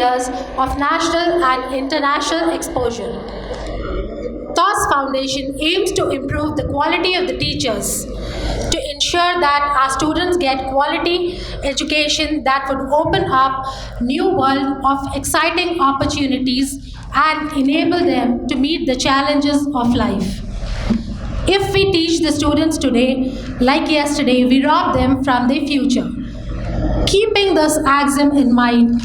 years of national and international exposure. TOS Foundation aims to improve the quality of the teachers, to ensure that our students get quality education that would open up new world of exciting opportunities and enable them to meet the challenges of life. If we teach the students today like yesterday, we rob them from their future. Keeping this axiom in mind,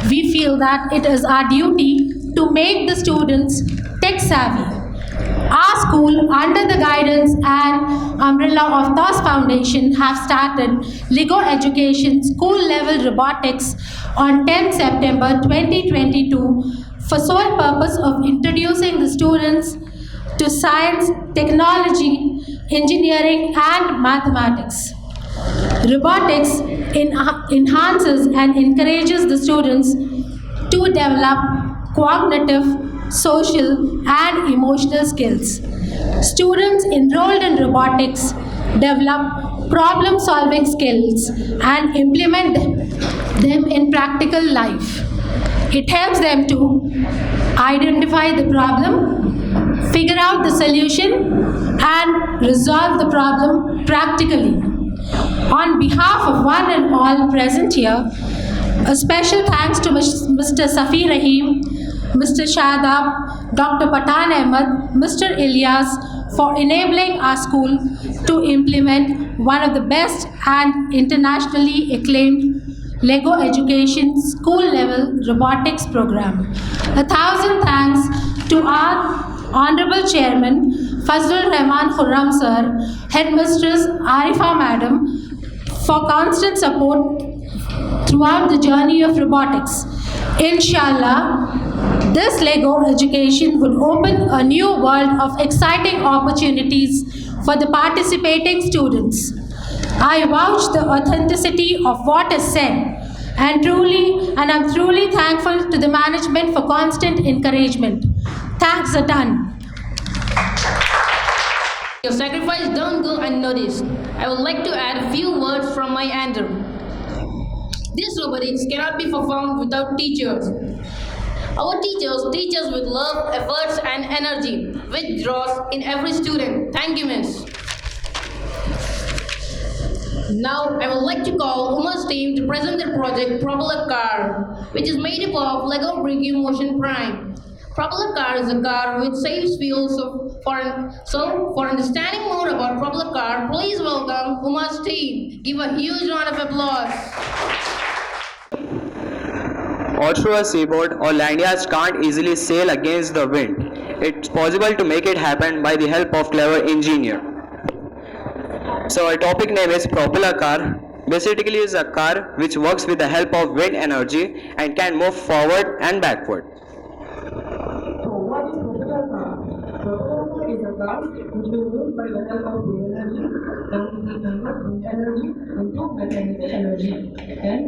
we feel that it is our duty to make the students tech savvy. Our school, under the guidance and umbrella of TOS Foundation, have started LEGO Education School Level Robotics on 10 September 2022 for sole purpose of introducing the students to science, technology, engineering and mathematics. Robotics enhances and encourages the students to develop cognitive, social, and emotional skills. Students enrolled in robotics develop problem solving skills and implement them in practical life. It helps them to identify the problem, figure out the solution, and resolve the problem practically. On behalf of one and all present here, a special thanks to Mr. Safi Rahim, Mr. Shadab, Dr. Patan Ahmed, Mr. Ilyas for enabling our school to implement one of the best and internationally acclaimed LEGO Education School Level Robotics Program. 1,000 thanks to our Honorable Chairman Fazlur Rahman Khurram Sir, Headmistress Arifa Madam for constant support throughout the journey of robotics. Inshallah, this LEGO education would open a new world of exciting opportunities for the participating students. I vouch the authenticity of what is said and I'm truly thankful to the management for constant encouragement. Thanks a ton. Your sacrifice don't go unnoticed. I would like to add a few words from my end. This robotics cannot be performed without teachers. Our teachers teach us with love, efforts and energy, which draws in every student. Thank you, miss. Now, I would like to call Uma's team to present their project Propeller Car, which is made up of LEGO Brick Motion Prime. Propeller Car is a car which saves fuel. For understanding more about Propeller Car, please welcome Uma's team. Give a huge round of applause. Offshore seaboard or land yards can't easily sail against the wind. It's possible to make it happen by the help of clever engineer. So our topic name is Propeller Car. Basically, it's a car which works with the help of wind energy and can move forward and backward. So what is propeller car? Propeller car is a car which will move by the help of wind energy and will convert wind energy into mechanical energy, and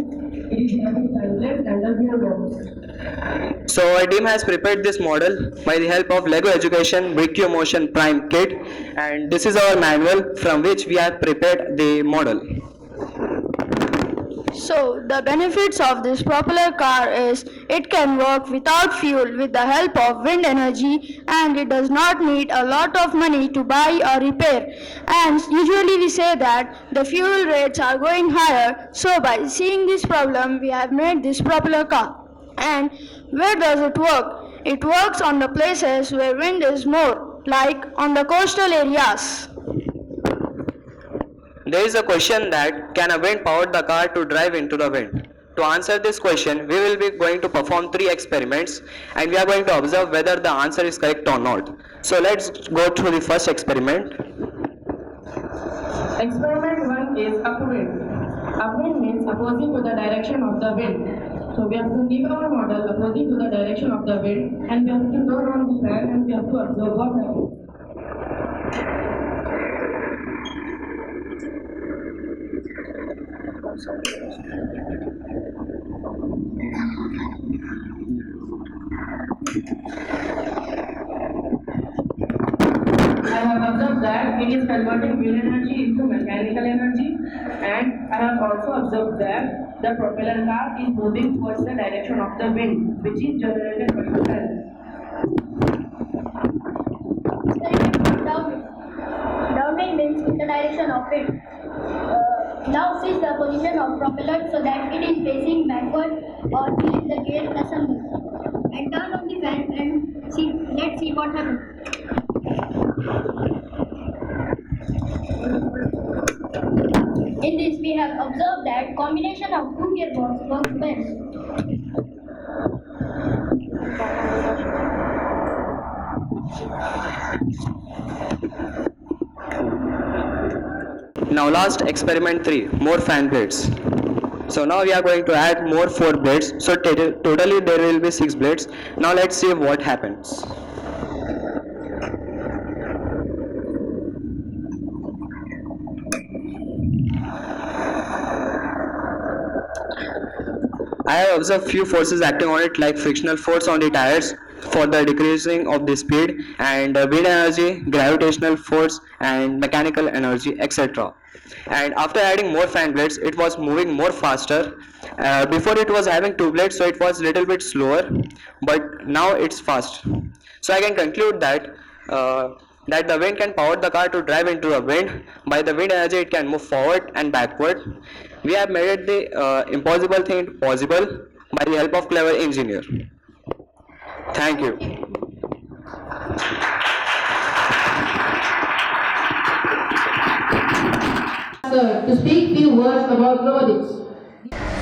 it is having silent and a gearbox. So our team has prepared this model by the help of LEGO Education Brick Motion Prime Kit, and this is our manual from which we have prepared the model. So the benefits of this propeller car is it can work without fuel with the help of wind energy, and it does not need a lot of money to buy or repair. And usually we say that the fuel rates are going higher, so by seeing this problem we have made this propeller car. And where does it work? It works on the places where wind is more, like on the coastal areas. There is a question that can a wind power the car to drive into the wind? To answer this question, we will be going to perform 3 experiments and we are going to observe whether the answer is correct or not. So let's go through the first experiment. Experiment 1 is upwind. Upwind means opposing to the direction of the wind. So we have to give our model opposing to the direction of the wind, and we have to turn on the fan and we have to observe what happens. I have observed that it is converting wind energy into mechanical energy, and I have also observed that the propeller car is moving towards the direction of the wind, which is generated by the fan. Downwind means in the direction of it. Now see the position of propeller so that it is facing backward or till the gate doesn't move. And turn on the fan and see. Let's see what happens. In this we have observed that combination of two gearbox works best. Now last experiment 3, more fan blades. So now we are going to add more 4 blades. So totally there will be 6 blades. Now let's see what happens. I have observed few forces acting on it, like frictional force on the tires for the decreasing of the speed, and wind energy, gravitational force, and mechanical energy, etc. And after adding more fan blades, it was moving more faster. Before it was having 2 blades, so it was little bit slower, but now it's fast. So I can conclude that that the wind can power the car to drive into the wind. By the wind energy, it can move forward and backward. We have made the impossible thing possible by the help of clever engineer. Thank you. Sir, to speak few words about robotics.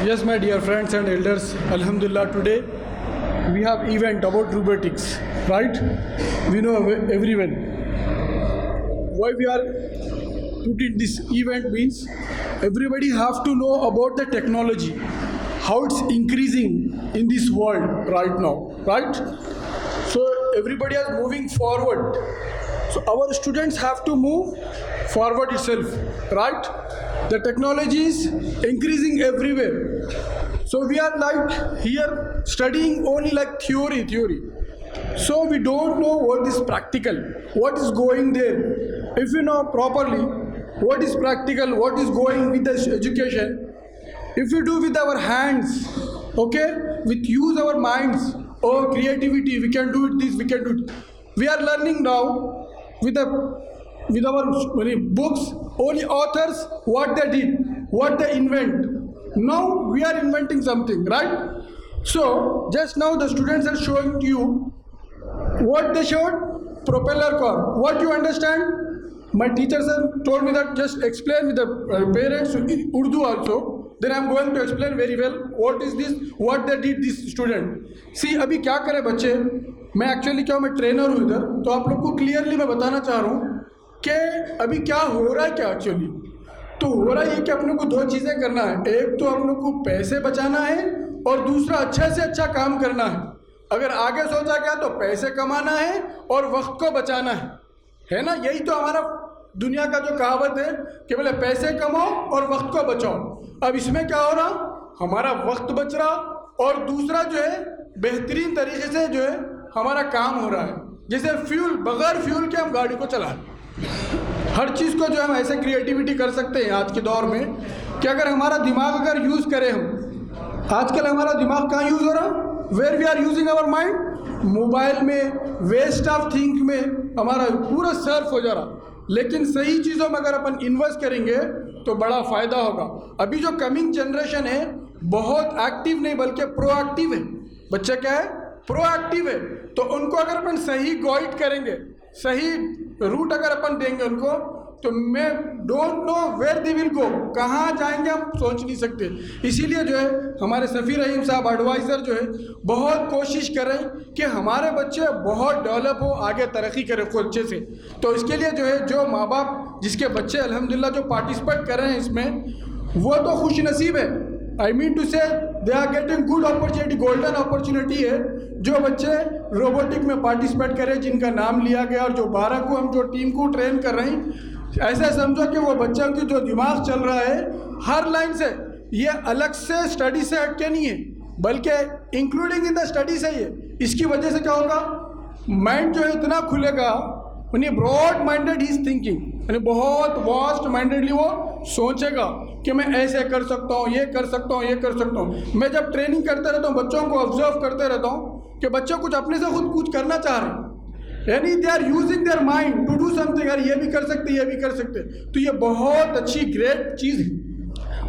Yes, my dear friends and elders, Alhamdulillah, today we have event about robotics, right? We know everyone. Why we are putting this event means everybody have to know about the technology, how it's increasing in this world right now, right? So everybody is moving forward. So our students have to move forward itself, right? The technology is increasing everywhere. So we are like here studying only like theory. So we don't know what is practical, what is going there. If you know properly what is practical, what is going with the education, if we do with our hands, okay, with use our minds or creativity, we can do it this, we can do it. We are learning now with our books, only authors, what they did, what they invent. Now we are inventing something, right? So just now the students are showing you what they showed, propeller car. What you understand? My teachers have told me that just explain with the parents in Urdu also. Then I am going to explain very well what is this, what they did this student. See अभी क्या करे बच्चे, मैं actually क्या मैं trainer हूँ इधर, तो आप लोग को क्लियरली मैं बताना चाह रहा हूँ कि अभी क्या हो रहा है क्या एक्चुअली. तो हो रहा है ये कि अपने को 2 चीज़ें करना है. एक तो अपने को पैसे बचाना है और दूसरा अच्छे से अच्छा काम करना है. अगर आगे सोचा गया तो पैसे कमाना है और वक्त को बचाना है ना. यही तो हमारा दुनिया का जो कहावत है कि बोले पैसे कमाओ और वक्त को बचाओ. अब इसमें क्या हो रहा, हमारा वक्त बच रहा और दूसरा जो है बेहतरीन तरीके से जो है हमारा काम हो रहा है. जैसे फ्यूल, बगैर फ्यूल के हम गाड़ी को चलाएं. हर चीज़ को जो हम ऐसे क्रिएटिविटी कर सकते हैं आज के दौर में कि अगर हमारा दिमाग अगर यूज़ करें हम. आजकल हमारा दिमाग कहाँ यूज़ हो रहा, where we are using our mind, mobile में, वेस्ट ऑफ थिंक में हमारा पूरा सर्फ हो जा रहा. लेकिन सही चीज़ों में अगर अपन इन्वेस्ट करेंगे तो बड़ा फ़ायदा होगा. अभी जो कमिंग जनरेशन है बहुत एक्टिव नहीं बल्कि प्रोएक्टिव है. बच्चे क्या है, प्रोएक्टिव है. तो उनको अगर अपन सही गाइड करेंगे, सही रूट अगर अपन देंगे उनको, तो मैं don't know where they will go, कहाँ जाएंगे हम सोच नहीं सकते. इसीलिए जो है हमारे सफ़ी रहीम साहब एडवाइज़र जो है बहुत कोशिश कर रहे हैं कि हमारे बच्चे बहुत डेवलप हो, आगे तरक्की करें खूब अच्छे से. तो इसके लिए जो है जो माँ बाप जिसके बच्चे अल्हम्दुलिल्लाह जो पार्टिसिपेट कर रहे हैं इसमें, वो तो खुश नसीब है. आई mean to say they are getting good opportunity, golden opportunity है. जो बच्चे रोबोटिक में पार्टिसिपेट करें, जिनका नाम लिया गया, और जो 12 को हम जो टीम को ट्रेन कर रहे हैं, ऐसा समझो कि वो बच्चों की जो दिमाग चल रहा है हर लाइन से, ये अलग से स्टडी से हट के नहीं है बल्कि इंक्लूडिंग इन द स्टडी से ही है. इसकी वजह से क्या होगा, माइंड जो है इतना खुलेगा यानी broad minded he is thinking, यानी बहुत वास्ट माइंडेडली वो सोचेगा कि मैं ऐसे कर सकता हूँ, ये कर सकता हूँ, ये कर सकता हूँ। मैं जब ट्रेनिंग करते रहता हूँ, बच्चों को ऑब्जर्व करते रहता हूँ कि बच्चे कुछ अपने से खुद कुछ करना चाह रहे हैं, यानी they are using their mind to do something, यार ये भी कर सकते, ये भी कर सकते, तो ये बहुत अच्छी ग्रेट चीज़ है।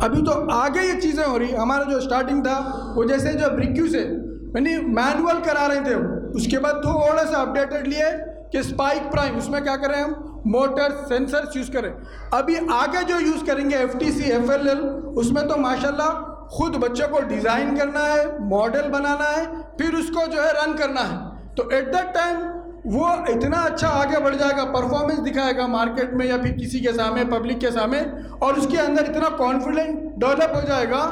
अभी तो आगे ये चीज़ें हो रही, हमारा जो स्टार्टिंग था वो जैसे जो ब्रिक्यू से यानी मैनुअल करा रहे थे, उसके बाद थोड़ा सा अपडेटेड लिए कि स्पाइक प्राइम, उसमें क्या करें हम मोटर सेंसर्स यूज़ करें। अभी आगे जो यूज़ करेंगे FTC FLL, उसमें तो माशाल्लाह खुद बच्चों को डिज़ाइन करना है, मॉडल बनाना है, फिर उसको जो है रन करना है। तो एट दैट टाइम वो इतना अच्छा आगे बढ़ जाएगा, परफॉर्मेंस दिखाएगा मार्केट में या फिर किसी के सामने, पब्लिक के सामने, और उसके अंदर इतना कॉन्फिडेंट डेवलप हो जाएगा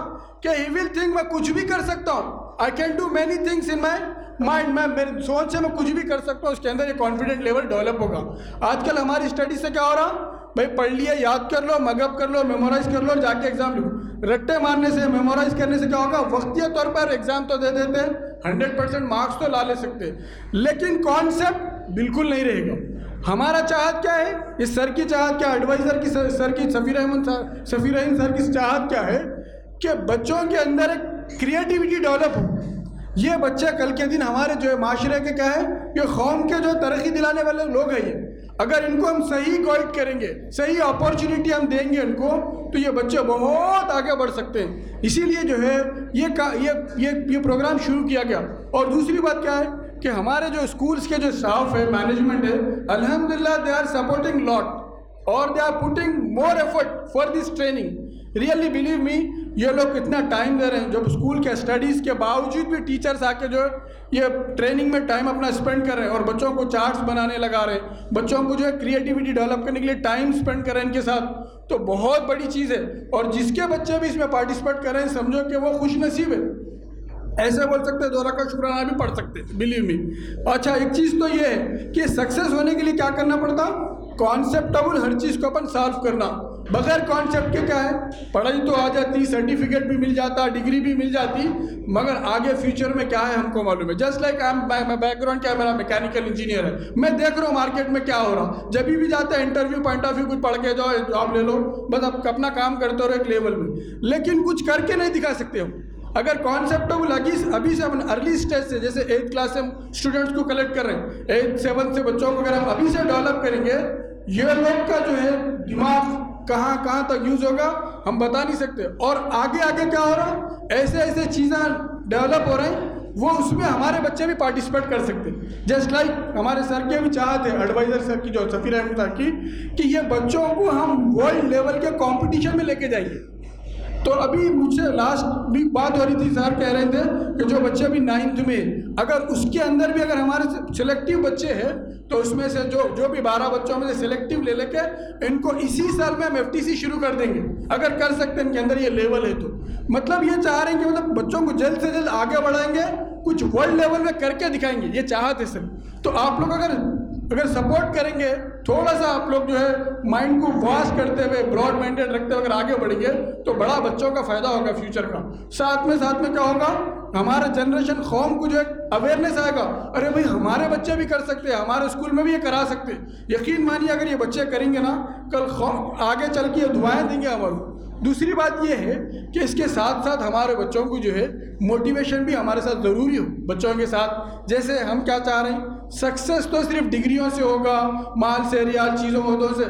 कि ही विल थिंक मैं कुछ भी कर सकता हूँ, I can do many things in my mind, मैं मेरी सोच से मैं कुछ भी कर सकता हूँ। उसके अंदर ये कॉन्फिडेंट लेवल डेवलप होगा। आजकल हमारी स्टडी से क्या हो रहा, भाई पढ़ लिया, याद कर लो, मगअप कर लो, मेमोराइज कर लो, जाके एग्जाम लिखो। रट्टे मारने से, मेमोराइज करने से क्या होगा, वक्तीय तौर पर एग्जाम तो दे देते हैं, 100% मार्क्स तो ला ले सकते हैं, लेकिन कॉन्सेप्ट बिल्कुल नहीं रहेगा। हमारा चाहत क्या है, इस सर की चाहत क्या, एडवाइज़र की सर की सफ़ीर रहीम सर की चाहत क्या है कि बच्चों के अंदर एक क्रिएटिविटी डेवलप हो। ये बच्चे कल के दिन हमारे जो है माशरे के क्या है, ये कौम के जो तरक्की दिलाने वाले लोग हैं, ये अगर इनको हम सही गाइड करेंगे, सही अपॉर्चुनिटी हम देंगे इनको, तो ये बच्चे बहुत आगे बढ़ सकते हैं। इसीलिए जो है ये प्रोग्राम शुरू किया गया। और दूसरी बात क्या है कि हमारे जो स्कूल्स के जो स्टाफ है, मैनेजमेंट है, अल्हम्दुलिल्लाह दे आर सपोर्टिंग लॉट और they are putting more effort for this training. Really believe me, ये लोग कितना टाइम दे रहे हैं, जब स्कूल के स्टडीज़ के बावजूद भी टीचर्स आके जो है ये ट्रेनिंग में टाइम अपना स्पेंड कर रहे हैं और बच्चों को चार्ट्स बनाने लगा रहे हैं, बच्चों को जो है क्रिएटिविटी डेवलप करने के लिए टाइम स्पेंड कर रहे हैं इनके साथ, तो बहुत बड़ी चीज़ है। और जिसके बच्चे भी इसमें पार्टिसिपेट कर रहे हैं, समझो कि वो खुश नसीब है। ऐसे बोल सकते हैं, 2 रकात शुक्राना भी पढ़ सकते हैं, बिलीव मी। अच्छा, एक चीज़ तो ये है कि सक्सेस होने के लिए क्या करना पड़ता, कॉन्सेप्टेबल हर चीज़ को अपन सॉल्व करना। बगैर कॉन्सेप्ट के क्या है, पढ़ाई तो आ जाती, सर्टिफिकेट भी मिल जाता, डिग्री भी मिल जाती, मगर आगे फ्यूचर में क्या है हमको मालूम है। जस्ट लाइक मैं बैकग्राउंड क्या है, मेरा मैकेनिकल इंजीनियर है, मैं देख रहा हूँ मार्केट में क्या हो रहा, जब भी जाते हैं इंटरव्यू पॉइंट ऑफ व्यू कुछ पढ़ के जाओ, जॉब ले लो, बस अब अपना काम करते रहो एक लेवल में, लेकिन कुछ करके नहीं दिखा सकते हो। अगर कॉन्सेप्टेबल अभी से अपन अर्ली स्टेज से, जैसे 8th क्लास से स्टूडेंट्स को कलेक्ट कर रहे हैं, 8th 7th से बच्चों को अगर हम अभी से डेवलप करेंगे, ये लोग का जो है दिमाग कहाँ तक यूज होगा हम बता नहीं सकते। और आगे आगे क्या हो रहा, ऐसे चीज़ें डेवलप हो रहे हैं, वो उसमें हमारे बच्चे भी पार्टिसिपेट कर सकते हैं। जस्ट लाइक हमारे सर के भी चाहत है, एडवाइज़र सर की, जो सफ़ीर अहमद सर की, कि ये बच्चों को हम वर्ल्ड लेवल के कंपटीशन में लेके जाएंगे। तो अभी मुझसे लास्ट भी बात हो रही थी, सर कह रहे थे कि जो बच्चे अभी 9th में, अगर उसके अंदर भी अगर हमारे सिलेक्टिव बच्चे हैं, तो उसमें से जो भी 12 बच्चों में से सिलेक्टिव ले लेके इनको इसी साल में हम FTC शुरू कर देंगे, अगर कर सकते हैं, इनके अंदर ये लेवल है तो। मतलब ये चाह रहे हैं कि मतलब बच्चों को जल्द से जल्द आगे बढ़ाएंगे, कुछ वर्ल्ड लेवल में करके दिखाएंगे, ये चाहत है सर। तो आप लोग अगर सपोर्ट करेंगे, थोड़ा सा आप लोग जो है माइंड को वास्ट करते हुए, ब्रॉड माइंडेड रखते हुए अगर आगे बढ़ेंगे, तो बड़ा बच्चों का फ़ायदा होगा फ्यूचर का। साथ में क्या होगा, हमारा जनरेशन कौम को जो है अवेयरनेस आएगा, अरे भाई हमारे बच्चे भी कर सकते हैं, हमारे स्कूल में भी ये करा सकते हैं। यकीन मानिए अगर ये बच्चे करेंगे ना, कल आगे चल के ये दुआएँ देंगे हमारे। दूसरी बात ये है कि इसके साथ साथ हमारे बच्चों को जो है मोटिवेशन भी हमारे साथ ज़रूरी हो। बच्चों के साथ जैसे हम क्या चाह रहे हैं, सक्सेस तो सिर्फ डिग्रियों से होगा, माल से, रियाल चीज़ों होदों से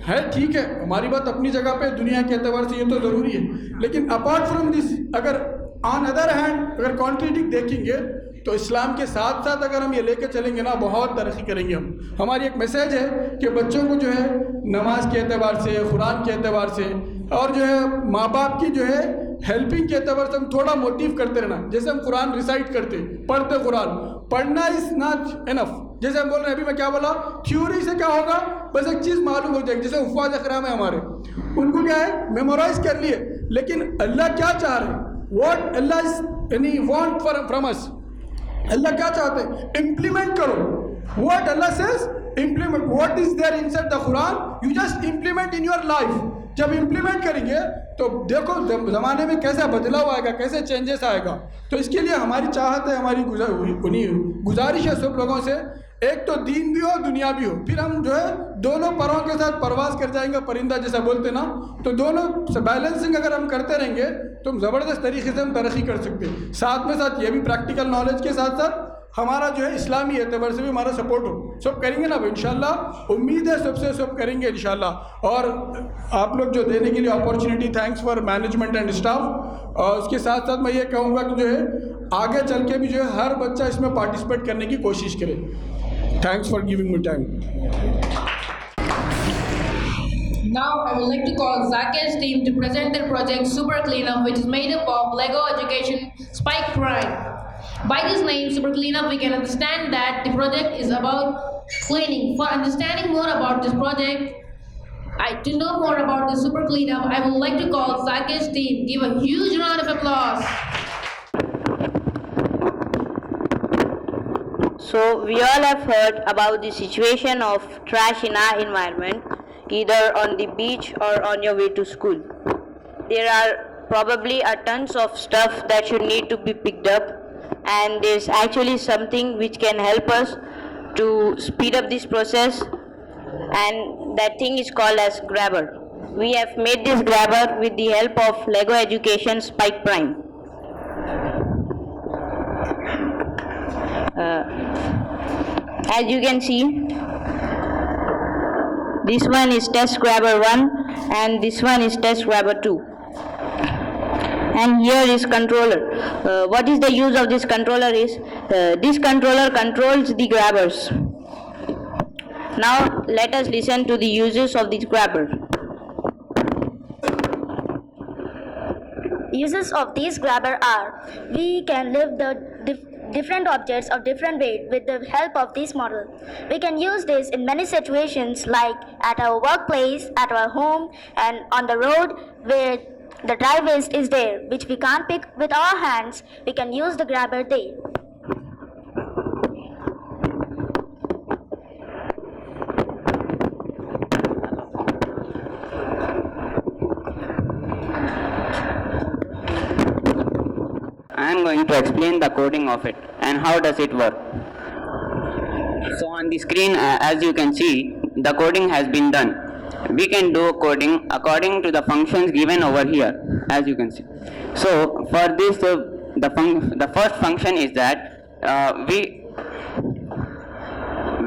है, ठीक है, हमारी बात अपनी जगह पे, दुनिया के एतबार से ये तो ज़रूरी है, लेकिन अपार्ट फ्रॉम दिस, अगर ऑन अदर हैंड अगर कॉन्ट्रेडिक्ट देखेंगे, तो इस्लाम के साथ साथ अगर हम ये लेके चलेंगे ना, बहुत तरक्की करेंगे हम। हमारी एक मैसेज है कि बच्चों को जो है नमाज के एतबार से, कुरान के एतबार से, और जो है माँ बाप की जो है हेल्पिंग के एतबार से हम थोड़ा मोटिव करते रहना। जैसे हम कुरान रिसाइट करते, पढ़ते कुरान, पढ़ना इज नॉट इनफ। जैसे हम बोल रहे हैं, अभी मैं क्या बोला, थ्योरी से क्या होगा, बस एक चीज़ मालूम हो जाएगी। जैसे हुफ़ाज़ अकराम है हमारे, उनको क्या है, मेमोराइज कर लिए, लेकिन अल्लाह क्या चाह रहे हैं, what Allah is any want from us, Allah क्या चाहते हैं, इम्प्लीमेंट करो। What Allah says, implement what is there inside the Quran, you just implement in your life. जब इम्प्लीमेंट करेंगे तो देखो ज़माने में कैसा बदलाव आएगा, कैसे चेंजेस आएगा। तो इसके लिए हमारी चाहत है, हमारी गुजारिश है सब लोगों से एक तो दीन भी हो दुनिया भी हो, फिर हम जो है दोनों परों के साथ परवास कर जाएंगे, परिंदा जैसा बोलते ना, तो दोनों बैलेंसिंग अगर हम करते रहेंगे तो हम ज़बरदस्त तरीके से हम तरक्की कर सकते हैं। साथ में साथ ये भी प्रैक्टिकल नॉलेज के साथ साथ हमारा जो है इस्लामी एतबार से भी हमारा सपोर्ट हो। सब करेंगे ना इंशाल्लाह, उम्मीद है सबसे सब करेंगे इंशाल्लाह। और आप लोग जो देने के लिए opportunity, thanks for management and staff. और उसके साथ साथ मैं ये कहूँगा कि जो है आगे चल के भी जो है हर बच्चा इसमें पार्टिसिपेट करने की कोशिश करे। Thanks for giving me time. Now I would like to call Zakir's team to present their project Super Cleanup, which is made up of Lego Education Spike Prime. By this name, Super Cleanup, we can understand that the project is about cleaning. For understanding more about this project, to know more about the Super Cleanup, I would like to call Zakir's team. Give a huge round of applause. So we all have heard about the situation of trash in our environment, either on the beach or on your way to school. There are probably a tons of stuff that should need to be picked up, and there's actually something which can help us to speed up this process, and that thing is called as grabber. We have made this grabber with the help of Lego Education Spike Prime. As you can see, this one is test grabber 1 and this one is test grabber 2. And here is controller. What is the use of this controller is, this controller controls the grabbers. Now let us listen to the uses of this grabber. Uses of these grabber are: we can lift the different objects of different weight with the help of this model. We can use this in many situations, like at our workplace, at our home, and on the road where the dry waste is there, which we can't pick with our hands. We can use the grabber there. I am going to explain the coding of it and how does it work. So on the screen, as you can see, the coding has been done. We can do coding according to the functions given over here, as you can see. So for this, the first function is that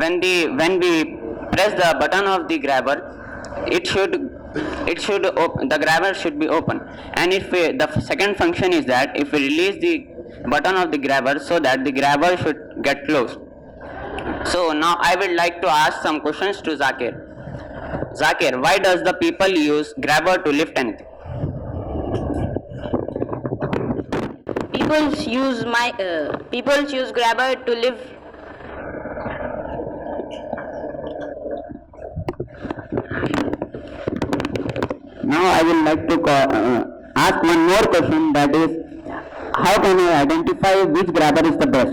when we press the button of the grabber, the grabber should be open. And if the second function is that if we release the button of the grabber, so that the grabber should get closed. So now I would like to ask some questions to Zakir. Zakir, why does the people use grabber to lift anything? People use grabber to lift. Now I would like to ask one more question, that is, how can I identify which grabber is the best?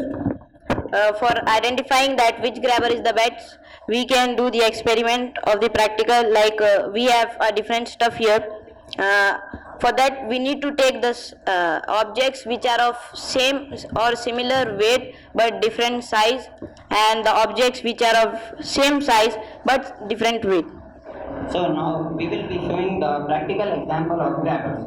For identifying that which grabber is the best, we can do the experiment of the practical, like we have different stuff here. For that we need to take this objects which are of same or similar weight but different size, and the objects which are of same size but different weight. So now we will be showing the practical example of grabbers.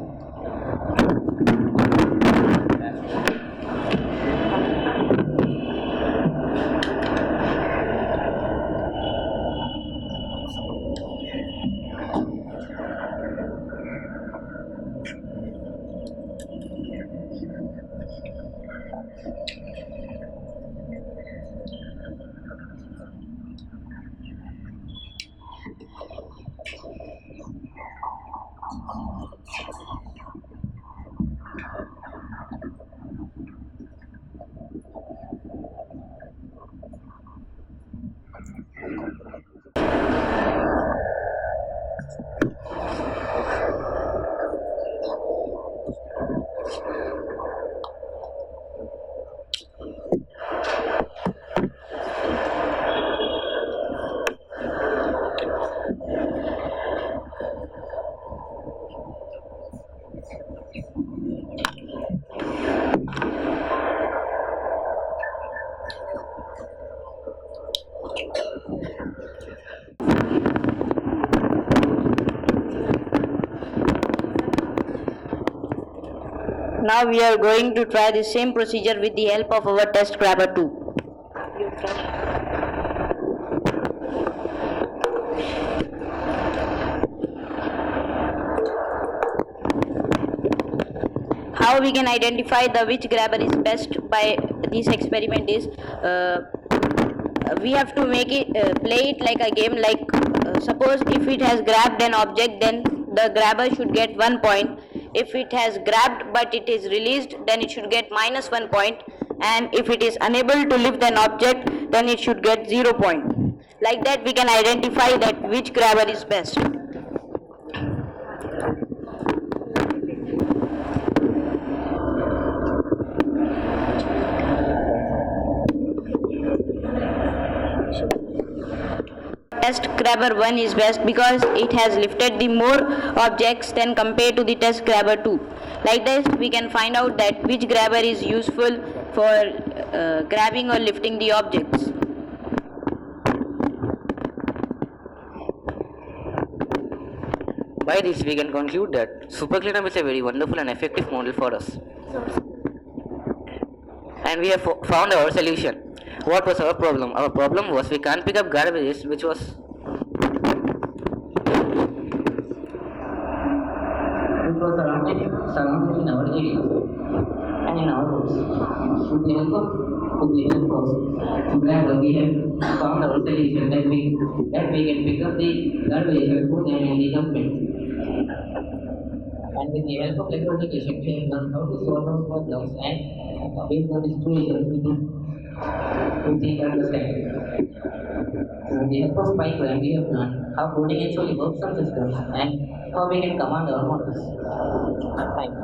Now we are going to try the same procedure with the help of our test grabber 2. How we can identify the which grabber is best by this experiment is we have to make it play it like a game, like suppose if it has grabbed an object, then the grabber should get 1 point. If it has grabbed but it is released, then it should get -1 point, and if it is unable to lift an object, then it should get 0 point. Like that we can identify that which grabber is best. Test grabber 1 is best because it has lifted the more objects than compared to the test grabber 2. Like this we can find out that which grabber is useful for grabbing or lifting the objects. By this we can conclude that supercleanup is a very wonderful and effective model for us. And we have found our solution. What was our problem? Our problem was we can't pick up garbages which was surrounded in our area and in our homes. With the help of population force, we have found our solution that we can pick up the garbage and put them in the dumping. And with the help of Lego education, we have learned how to solve our problems and based on the situations we think understand. With the help of Python, we have learned how coding actually works on systems and how we can command our models. Thank you.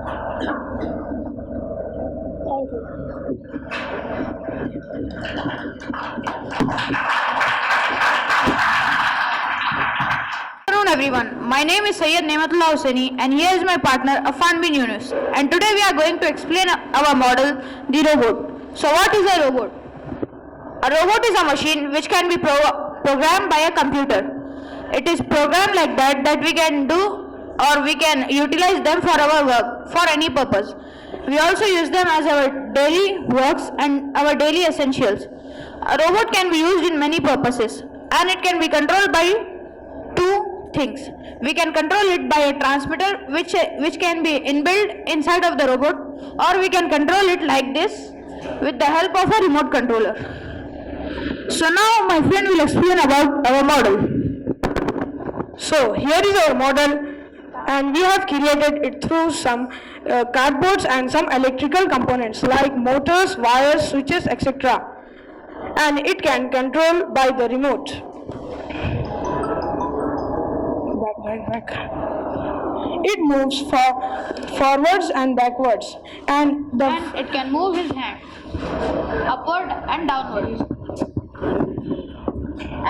Good afternoon everyone. My name is Syed Nematullah Hossaini and here is my partner Afan bin Yunus, and today we are going to explain our model, the robot. So what is a robot? A robot is a machine which can be programmed by a computer. It is programmed like that we can do or we can utilize them for our work, for any purpose. We also use them as our daily works and our daily essentials. A robot can be used in many purposes and it can be controlled by two things. We can control it by a transmitter which can be inbuilt inside of the robot, or we can control it like this with the help of a remote controller. So now my friend will explain about our model. So here is our model, and we have created it through some cardboards and some electrical components like motors, wires, switches, etc. And it can control by the remote. Back. It moves forwards and backwards, and it can move his hand upward and downwards.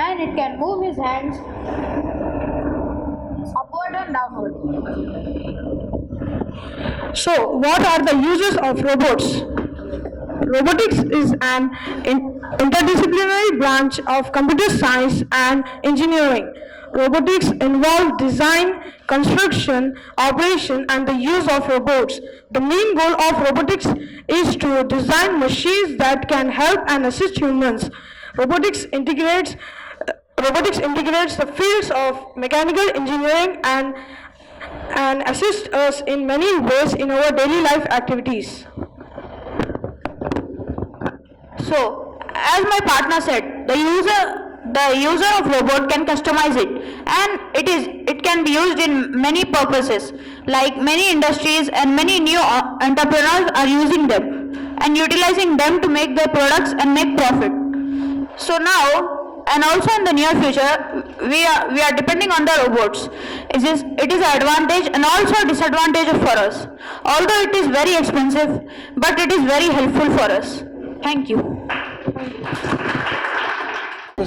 And it can move his hands upward and downward. So, what are the uses of robots? Robotics is an interdisciplinary branch of computer science and engineering. Robotics involve design, construction, operation, and the use of robots. The main goal of robotics is to design machines that can help and assist humans. Robotics integrates the fields of mechanical engineering and assists us in many ways in our daily life activities. So, as my partner said, the user of robot can customize it, and it can be used in many purposes, like many industries and many new entrepreneurs are using them and utilizing them to make their products and make profit. So now, and also in the near future, we are depending on the robots. It is an advantage and also a disadvantage for us. Although it is very expensive, but it is very helpful for us. Thank you.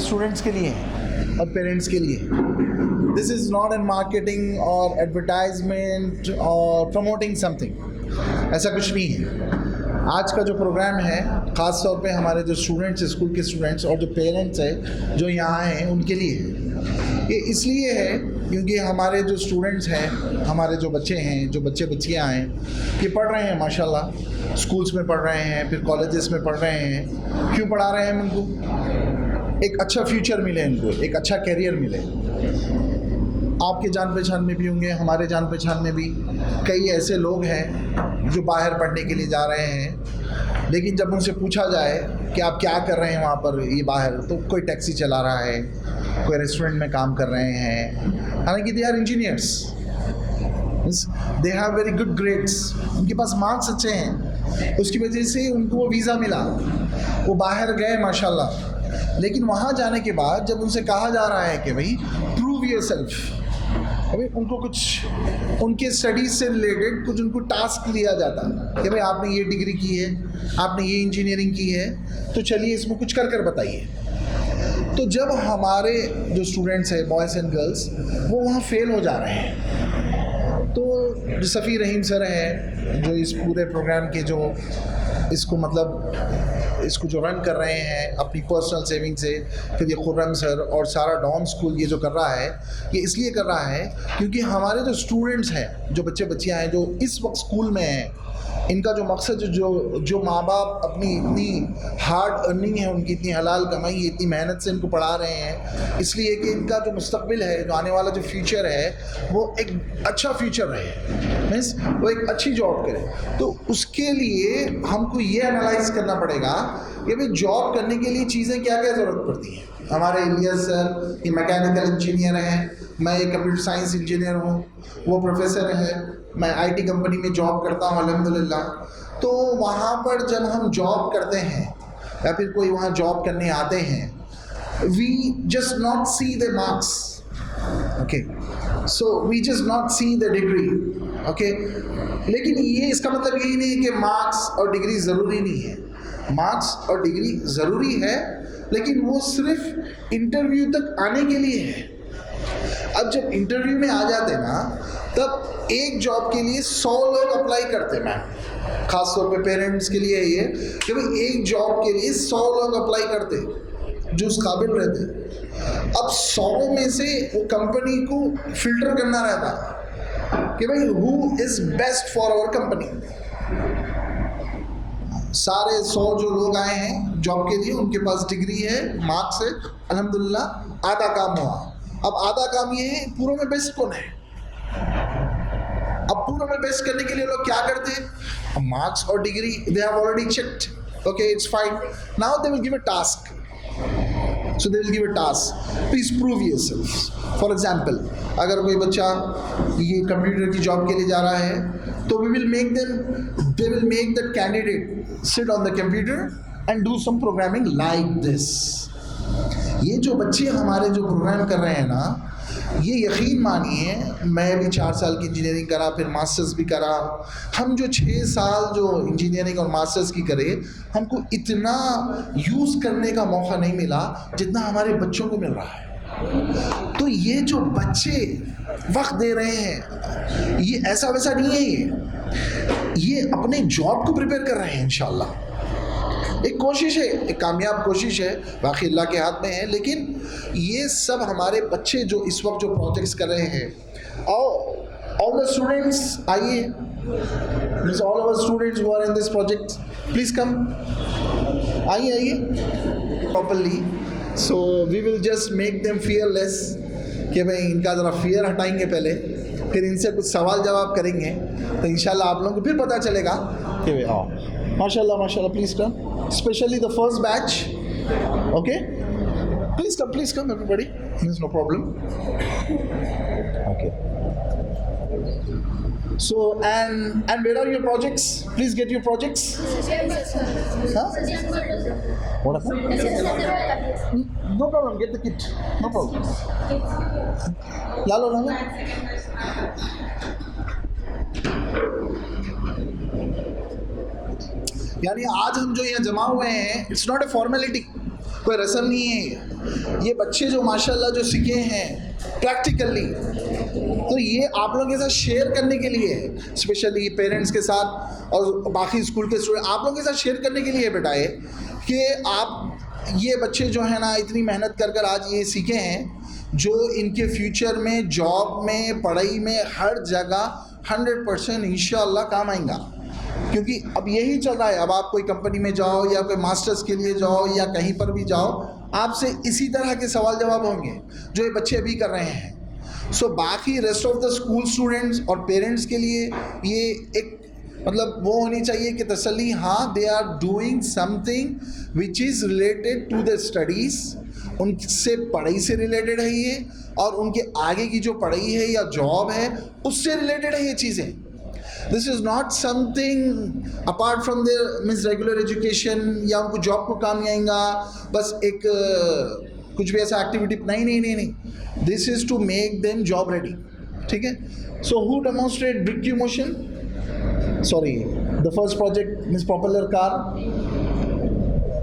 Students के लिए है और parents के लिए. This is not in marketing और advertisement और promoting something, ऐसा कुछ नहीं है. आज का जो प्रोग्राम है ख़ास तौर पे हमारे जो स्टूडेंट्स, स्कूल के स्टूडेंट्स और जो पेरेंट्स हैं जो यहाँ हैं उनके लिए है. ये इसलिए है क्योंकि हमारे जो स्टूडेंट्स हैं, हमारे जो बच्चे हैं, जो बच्चे बच्चियाँ हैं, ये पढ़ रहे हैं माशाल्लाह, स्कूल्स में पढ़ रहे हैं, फिर कॉलेजेस में पढ़ रहे हैं। क्यों पढ़ा रहे हैं हम उनको? एक अच्छा फ्यूचर मिले इनको, एक अच्छा कैरियर मिले। आपके जान पहचान में भी होंगे, हमारे जान पहचान में भी कई ऐसे लोग हैं जो बाहर पढ़ने के लिए जा रहे हैं, लेकिन जब उनसे पूछा जाए कि आप क्या कर रहे हैं वहाँ पर ये बाहर, तो कोई टैक्सी चला रहा है, कोई रेस्टोरेंट में काम कर रहे हैं, हालांकि they are engineers, they have very good grades, उनके पास मार्क्स अच्छे हैं, उसकी वजह से उनको वो वीज़ा मिला, वो बाहर गए माशाल्लाह। लेकिन वहाँ जाने के बाद जब उनसे कहा जा रहा है कि भाई प्रूव योरसेल्फ, अभी उनको कुछ उनके स्टडीज़ से रिलेटेड कुछ उनको टास्क दिया जाता कि भाई आपने ये डिग्री की है, आपने ये इंजीनियरिंग की है, तो चलिए इसमें कुछ कर बताइए। तो जब हमारे जो स्टूडेंट्स हैं, बॉयज़ एंड गर्ल्स, वो वहाँ फेल हो जा रहे हैं, तो जो सफ़ी रहीम सर हैं, जो इस पूरे प्रोग्राम के जो इसको जो रन कर रहे हैं अपनी पर्सनल सेविंग से, फिर ये खुर्रम सर और सारा डॉन स्कूल ये जो कर रहा है, ये इसलिए कर रहा है क्योंकि हमारे जो स्टूडेंट्स हैं, जो बच्चे बच्चियाँ हैं जो इस वक्त स्कूल में हैं, इनका जो मकसद जो माँ बाप अपनी इतनी हार्ड अर्निंग है, उनकी इतनी हलाल कमाई है, इतनी मेहनत से इनको पढ़ा रहे हैं, इसलिए कि इनका जो मुस्तकबिल है, जो आने वाला जो फ्यूचर है, वो एक अच्छा फ्यूचर रहे, मीन्स वो एक अच्छी जॉब करे। तो उसके लिए हमको ये एनालाइज करना पड़ेगा कि भाई जॉब करने के लिए चीज़ें क्या क्या ज़रूरत पड़ती हैं। हमारे इलियास सर ये मैकेनिकल इंजीनियर हैं, मैं एक कंप्यूटर साइंस इंजीनियर हूँ, वो प्रोफेसर है, मैं आईटी कंपनी में जॉब करता हूँ अल्हम्दुलिल्लाह। तो वहाँ पर जब हम जॉब करते हैं या फिर कोई वहाँ जॉब करने आते हैं, we just not see the marks, okay, so we just not see the degree, okay. लेकिन ये इसका मतलब यही नहीं कि मार्क्स और डिग्री ज़रूरी नहीं है, मार्क्स और डिग्री ज़रूरी है, लेकिन वो सिर्फ इंटरव्यू तक आने के लिए है। अब जब इंटरव्यू में आ जाते ना, तब एक जॉब के लिए 100 लोग अप्लाई करते हैं। मैं ख़ास तौर पे पेरेंट्स के लिए ये कि भाई एक जॉब के लिए 100 लोग अप्लाई करते जो उस काबिल रहते। अब 100 में से वो कंपनी को फिल्टर करना रहता कि भाई who is best for our company. सारे 100 जो लोग आए हैं जॉब के लिए, उनके पास डिग्री है, मार्क्स है, अल्हम्दुलिल्लाह आधा काम हुआ। अब आधा काम ये है पूरों में बेस्ट कौन है। अब पूरों में बेस्ट करने के लिए लोग क्या करते हैं, मार्क्स और degree they have already checked, okay it's fine, now they will give a task. So they will give a task. Please prove yourself. For example, अगर कोई बच्चा ये कंप्यूटर की जॉब के लिए जा रहा है, तो they will make that candidate sit on the computer and do some programming like this. ये जो बच्चे हमारे जो प्रोग्राम कर रहे हैं ना, ये यकीन मानिए, मैं भी 4 साल की इंजीनियरिंग करा, फिर मास्टर्स भी करा। हम जो 6 साल जो इंजीनियरिंग और मास्टर्स की करे, हमको इतना यूज़ करने का मौका नहीं मिला जितना हमारे बच्चों को मिल रहा है। तो ये जो बच्चे वक्त दे रहे हैं, ये ऐसा वैसा नहीं है, ये अपने जॉब को प्रिपेयर कर रहे हैं इंशाल्लाह। एक कोशिश है, एक कामयाब कोशिश है, बाकी अल्लाह के हाथ में है, लेकिन ये सब हमारे बच्चे जो इस वक्त जो प्रोजेक्ट्स कर रहे हैं, और ऑल द स्टूडेंट्स आइए, means all our students who are in this project please come, आइए properly. So we will just make them fearless, कि भाई इनका ज़रा फियर हटाएंगे पहले, फिर इनसे कुछ सवाल जवाब करेंगे, तो इंशाल्लाह आप लोगों को फिर पता चलेगा कि भाई आओ माशाल्लाह माशाल्लाह, please come, specially the first batch, okay, please come everybody, there's no problem, okay. So and where are your projects? Please get your projects. Huh? What happened? No problem, get the kit, no problem. Lalo. यानी आज हम जो यहाँ जमा हुए हैं, it's not a formality, कोई रस्म नहीं है। ये बच्चे जो माशाल्लाह जो सीखे हैं प्रैक्टिकली, तो ये आप लोगों के साथ शेयर करने के लिए है, स्पेशली पेरेंट्स के साथ और बाकी स्कूल के स्टूडेंट, आप लोगों के साथ शेयर करने के लिए बेटा है कि आप ये बच्चे जो है ना इतनी मेहनत कर आज ये सीखे हैं, जो इनके फ्यूचर में, जॉब में, पढ़ाई में, हर जगह 100% इंशाल्लाह काम आएगा। क्योंकि अब यही चल रहा है, अब आप कोई कंपनी में जाओ या कोई मास्टर्स के लिए जाओ या कहीं पर भी जाओ, आपसे इसी तरह के सवाल जवाब होंगे जो ये बच्चे अभी कर रहे हैं। सो बाकी rest of the school students और पेरेंट्स के लिए ये एक मतलब वो होनी चाहिए कि तसल्ली, हाँ they are doing something which is related to the studies, उनसे पढ़ाई से रिलेटेड है ये, और उनके आगे की जो पढ़ाई है या जॉब है उससे रिलेटेड है ये चीज़ें। This is not something apart from their means regular education, या उनको जॉब को काम नहीं आएगा, बस एक कुछ भी ऐसा एक्टिविटी, नहीं, this is to make them job ready. ठीक है, so who demonstrate brick Q motion, sorry, the first project, Miss Propeller Car,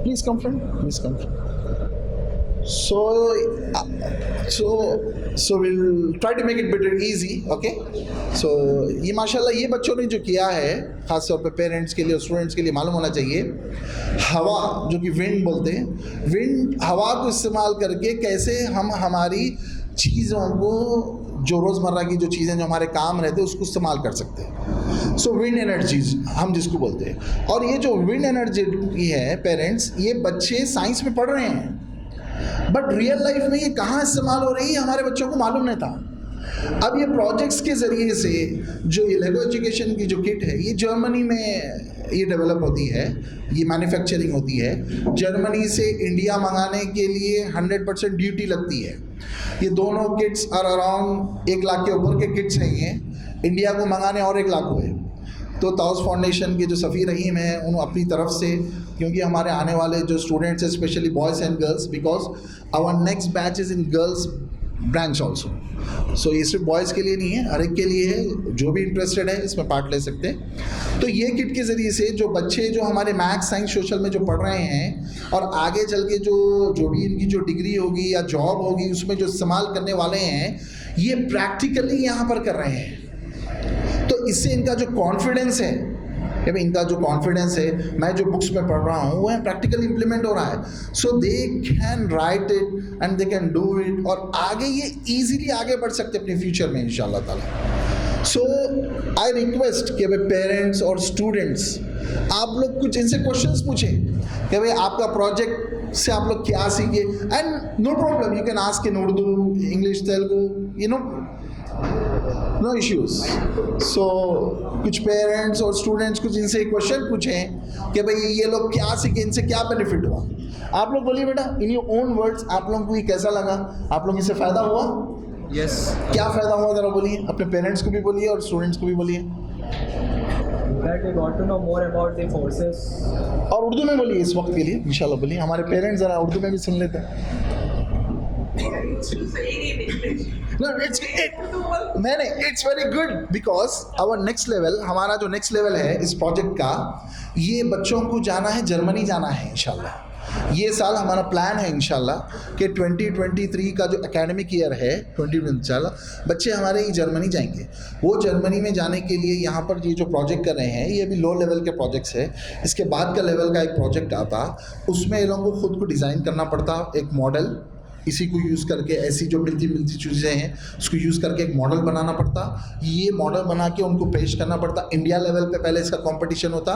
please come front, please come front. So we'll try to make it better easy, okay? So ये माशाल्लाह ये बच्चों ने जो किया है, ख़ास तौर पे पेरेंट्स के लिए और स्टूडेंट्स के लिए मालूम होना चाहिए, हवा जो कि विंड बोलते हैं, विंड हवा को इस्तेमाल करके कैसे हम हमारी चीज़ों को, जो रोज़मर्रा की जो चीज़ें जो हमारे काम रहते हैं उसको इस्तेमाल कर सकते हैं। सो विंड एनर्जीज हम जिसको बोलते हैं, और ये जो विंड एनर्जी है पेरेंट्स, ये बच्चे साइंस में पढ़ रहे हैं, बट रियल लाइफ में ये कहाँ इस्तेमाल हो रही है हमारे बच्चों को मालूम नहीं था। अब ये प्रोजेक्ट्स के ज़रिए से जो ये लेगो एजुकेशन की जो किट है, ये जर्मनी में ये डेवलप होती है, ये मैन्युफैक्चरिंग होती है। जर्मनी से इंडिया मंगाने के लिए 100% ड्यूटी लगती है। ये दोनों किट्स आर अराउंड 1 लाख के ऊपर के किट्स हैं ये, इंडिया को मंगाने और 1 लाख हुए। तो ताउस फाउंडेशन के जो सफ़ीर रहीम हैं, उन्होंने अपनी तरफ से, क्योंकि हमारे आने वाले जो स्टूडेंट्स हैं, specially boys and girls, because our next batch is in girls branch also, so ये सिर्फ बॉयज़ के लिए नहीं है, हर एक के लिए है, जो भी इंटरेस्टेड है इसमें पार्ट ले सकते हैं। तो ये किट के ज़रिए से जो बच्चे जो हमारे मैथ्स, साइंस, सोशल में जो पढ़ रहे हैं, और आगे चल के जो भी इनकी जो डिग्री होगी या जॉब होगी उसमें जो इस्तेमाल करने वाले हैं, ये प्रैक्टिकली यहाँ पर कर रहे हैं। तो इससे इनका जो कॉन्फिडेंस है, कि भाई इनका जो कॉन्फिडेंस है, मैं जो बुक्स में पढ़ रहा हूँ वो है प्रैक्टिकली इम्प्लीमेंट हो रहा है। So they can write it and they can do it, और आगे ये ईजिली आगे बढ़ सकते अपने फ्यूचर में इंशाल्लाह ताला। सो आई रिक्वेस्ट कि भाई पेरेंट्स और स्टूडेंट्स, आप लोग कुछ इनसे क्वेश्चंस पूछें कि भाई आपका प्रोजेक्ट से आप लोग क्या सीखे, and no problem, you can ask in Urdu, English, Telugu, you know, no issues. So कुछ पेरेंट्स और स्टूडेंट्स कुछ इनसे क्वेश्चन पूछें कि भाई ये लोग क्या सीखे, इनसे क्या बेनिफिट हुआ। आप लोग बोलिए बेटा, इन योर ओन वर्ड्स, आप लोगों को ये कैसा लगा, आप लोग इससे फ़ायदा हुआ? यस। क्या फ़ायदा हुआ ज़रा बोलिए, अपने पेरेंट्स को भी बोलिए और स्टूडेंट्स को भी बोलिए। That we got to know more about the forces. और उर्दू में बोलिए इस वक्त के लिए, इंशाल्लाह बोलिए, हमारे पेरेंट्स ज़रा उर्दू में भी सुन लेते हैं। नहीं, it's very good, because our next level, हमारा जो नेक्स्ट लेवल है इस प्रोजेक्ट का, ये बच्चों को जाना है, जर्मनी जाना है इंशाल्लाह। ये साल हमारा प्लान है इंशाल्लाह कि 2023 का जो एकेडमिक ईयर है 2020 इंशाल्लाह बच्चे हमारे ही जर्मनी जाएंगे। वो जर्मनी में जाने के लिए यहाँ पर ये जो प्रोजेक्ट कर रहे हैं, ये अभी लो लेवल के प्रोजेक्ट्स है। इसके बाद का लेवल का एक प्रोजेक्ट आता, उसमें इन लोगों को खुद को डिज़ाइन करना पड़ता, एक मॉडल, इसी को यूज़ करके, ऐसी जो मिलती चीज़ें हैं उसको यूज़ करके एक मॉडल बनाना पड़ता। ये मॉडल बना के उनको पेश करना पड़ता। इंडिया लेवल पे पहले इसका कंपटीशन होता,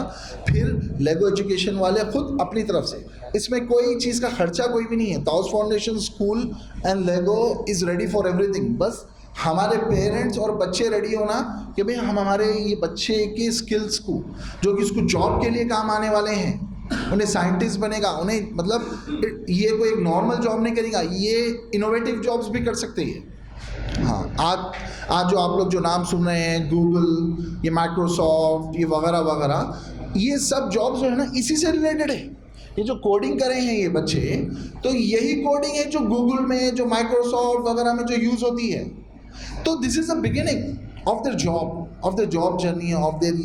फिर लेगो एजुकेशन वाले खुद अपनी तरफ से, इसमें कोई चीज़ का खर्चा कोई भी नहीं है। Taus foundation school and Lego is ready for everything. बस हमारे पेरेंट्स और बच्चे रेडी होना कि भाई हम हमारे ये बच्चे के स्किल्स को, जो कि इसको जॉब के लिए काम आने वाले हैं, उन्हें साइंटिस्ट बनेगा, उन्हें मतलब ये कोई एक नॉर्मल जॉब नहीं करेगा, ये इनोवेटिव जॉब्स भी कर सकते हैं। हाँ, आज जो आप लोग जो नाम सुन रहे हैं, गूगल, ये माइक्रोसॉफ्ट, ये वगैरह वगैरह, ये सब जॉब्स जो है ना इसी से रिलेटेड है। ये जो कोडिंग कर रहे हैं ये बच्चे, तो यही कोडिंग है जो गूगल में, जो माइक्रोसॉफ्ट वगैरह में जो यूज़ होती है। तो this is the beginning of the job journey, of their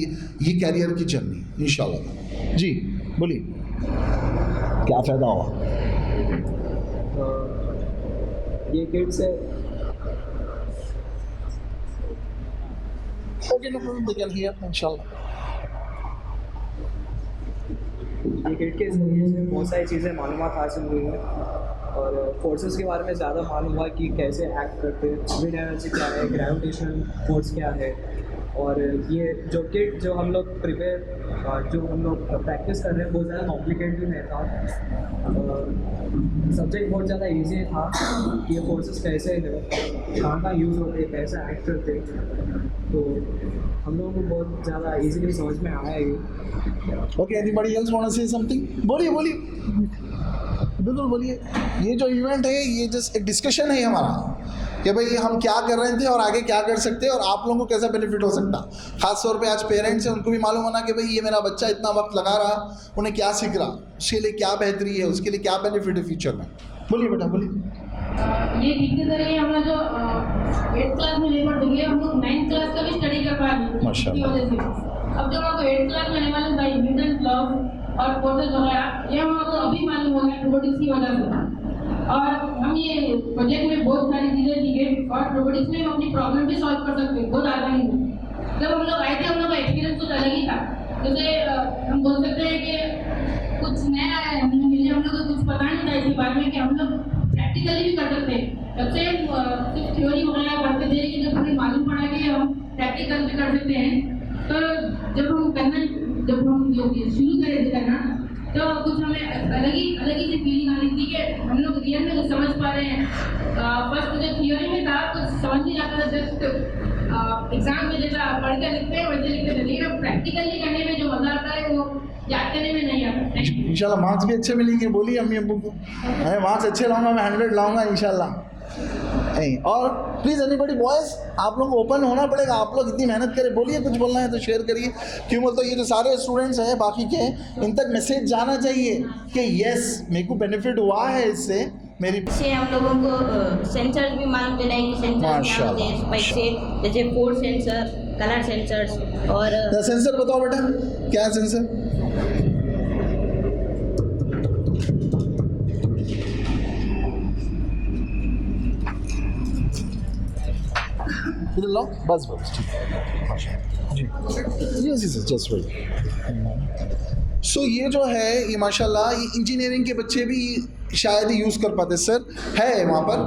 ये कैरियर की जर्नी इंशाल्लाह। जी बोलिए, क्या फ़ायदा हुआ? ये किट से okay, no problem, they can hear इंशाल्लाह। ये किट के जरिए से बहुत सारी चीज़ें मालूमात हासिल हुई हैं। और फोर्सेस के बारे में ज़्यादा मालूम हुआ कि कैसे एक्ट करते हैं, विंड एनर्जी क्या है, ग्रेविटेशनल फोर्स क्या है। और ये जो किट जो हम लोग जो हम लोग प्रैक्टिस कर रहे हैं बहुत ज़्यादा कॉम्प्लिकेटेड नहीं था। सब्जेक्ट बहुत ज़्यादा इजी था कि ये फोर्सेस कैसे है, कहाँ यूज़ होते हैं, कैसे एक्ट करते हैं, तो हम लोगों को बहुत ज़्यादा इजीली समझ में आया ये। Okay, anybody else want to say something? बोलिए बिल्कुल बोलिए। ये जो इवेंट है ये जस्ट एक डिस्कशन है हमारा कि भाई हम क्या कर रहे थे और आगे क्या कर सकते हैं और आप लोगों को कैसा बेनिफिट हो सकता। खास तौर पे आज पेरेंट्स हैं, उनको भी मालूम होना कि भाई ये मेरा बच्चा इतना वक्त लगा रहा, उन्हें क्या सीख रहा, उसके लिए क्या बेहतरी है, उसके लिए क्या बेनिफिट है फ्यूचर में। बोलिए बेटा बोलिए। ये दिखते तरीके हम लोग जो 8th क्लास में लेकर देंगे, हम लोग 9th क्लास का भी स्टडी कर पाएंगे माशाल्लाह। इसकी वजह से। अब जो हम लोग 8th क्लास में आने वाले भाई न्यूटन लॉ और फोर्सेस वगैरह ये हम लोग को अभी मालूम हो गया रोबोटिक्स की वजह से। और हम ये प्रोजेक्ट में बहुत सारी चीज़ें सीखे और रोबोटिक्स में हम अपनी प्रॉब्लम भी सॉल्व कर सकते हैं बहुत आसानी से। जब हम लोग आए थे हम लोग का एक्सपीरियंस कुछ अलग ही था। जैसे हम बोल सकते हैं कि कुछ नया है, हमने मिले, हम लोग को कुछ पता नहीं था इसी बारे में कि हम लोग प्रैक्टिकली भी कर सकते हैं। जब से सिर्फ थ्योरी वगैरह पढ़ते थे, लेकिन जब हमें मालूम पड़ा कि हम प्रैक्टिकल भी कर सकते हैं, तो जब हम शुरू करे थे करना, तो कुछ हमें अलग ही सी फीलिंग आ रही थी कि हम लोग रियल में कुछ समझ पा रहे हैं। फर्स्ट जो थियोरी में था कुछ समझ नहीं आता था, जस्ट एग्जाम में जैसा पढ़ कर लिखते हैं वैसे लिखते थे, लेकिन अब प्रैक्टिकली करने में जो मज़ा आता है वो याद करने में नहीं आता। इंशाल्लाह मार्क्स भी अच्छे मिलेंगे। बोलिए अम्मी अब्बू को, मैं मार्क्स अच्छे लाऊंगा, मैं 100 लाऊंगा इंशाल्लाह। और प्लीज़ एनीबॉडी बॉयज़, आप लोग को ओपन होना पड़ेगा, आप लोग इतनी मेहनत करें। बोलिए, कुछ बोलना है तो शेयर करिए। क्यों बोलते हो, ये जो सारे स्टूडेंट्स हैं बाकी के, इन तक मैसेज जाना चाहिए कि यस मेरे को बेनिफिट हुआ है इससे। मेरी से हम लोगों को सेंसर्स भी मालूम चला है कि सेंसर पैसे जैसे फोर्स सेंसर, कलर सेंसर्स और सेंसर बताओ बेटा, क्या है सेंसर? इधर लाओ, बस ठीक है जी जी जस्ट वेट। सो ये जो है ये माशाल्लाह ये इंजीनियरिंग के बच्चे भी शायद ही यूज़ कर पाते। सर है वहाँ पर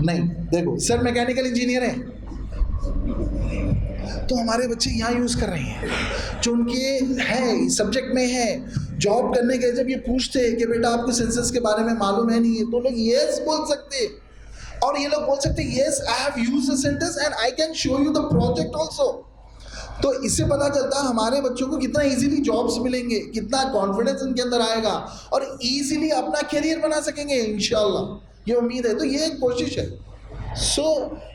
नहीं, देखो सर मैकेनिकल इंजीनियर है, तो हमारे बच्चे यहाँ यूज़ कर रहे हैं जो उनके है सब्जेक्ट में है। जॉब करने के जब ये पूछते हैं कि बेटा आपको सेंसस के बारे में मालूम है नहीं है, तो लोग येस बोल सकते हैं और ये लोग बोल सकते हैं yes I have used the sentence and I can show you the project also. तो इससे पता चलता है हमारे बच्चों को कितना इजीली जॉब्स मिलेंगे, कितना कॉन्फिडेंस उनके अंदर आएगा और इजीली अपना करियर बना सकेंगे इंशाल्लाह, ये उम्मीद है। तो ये एक कोशिश है। सो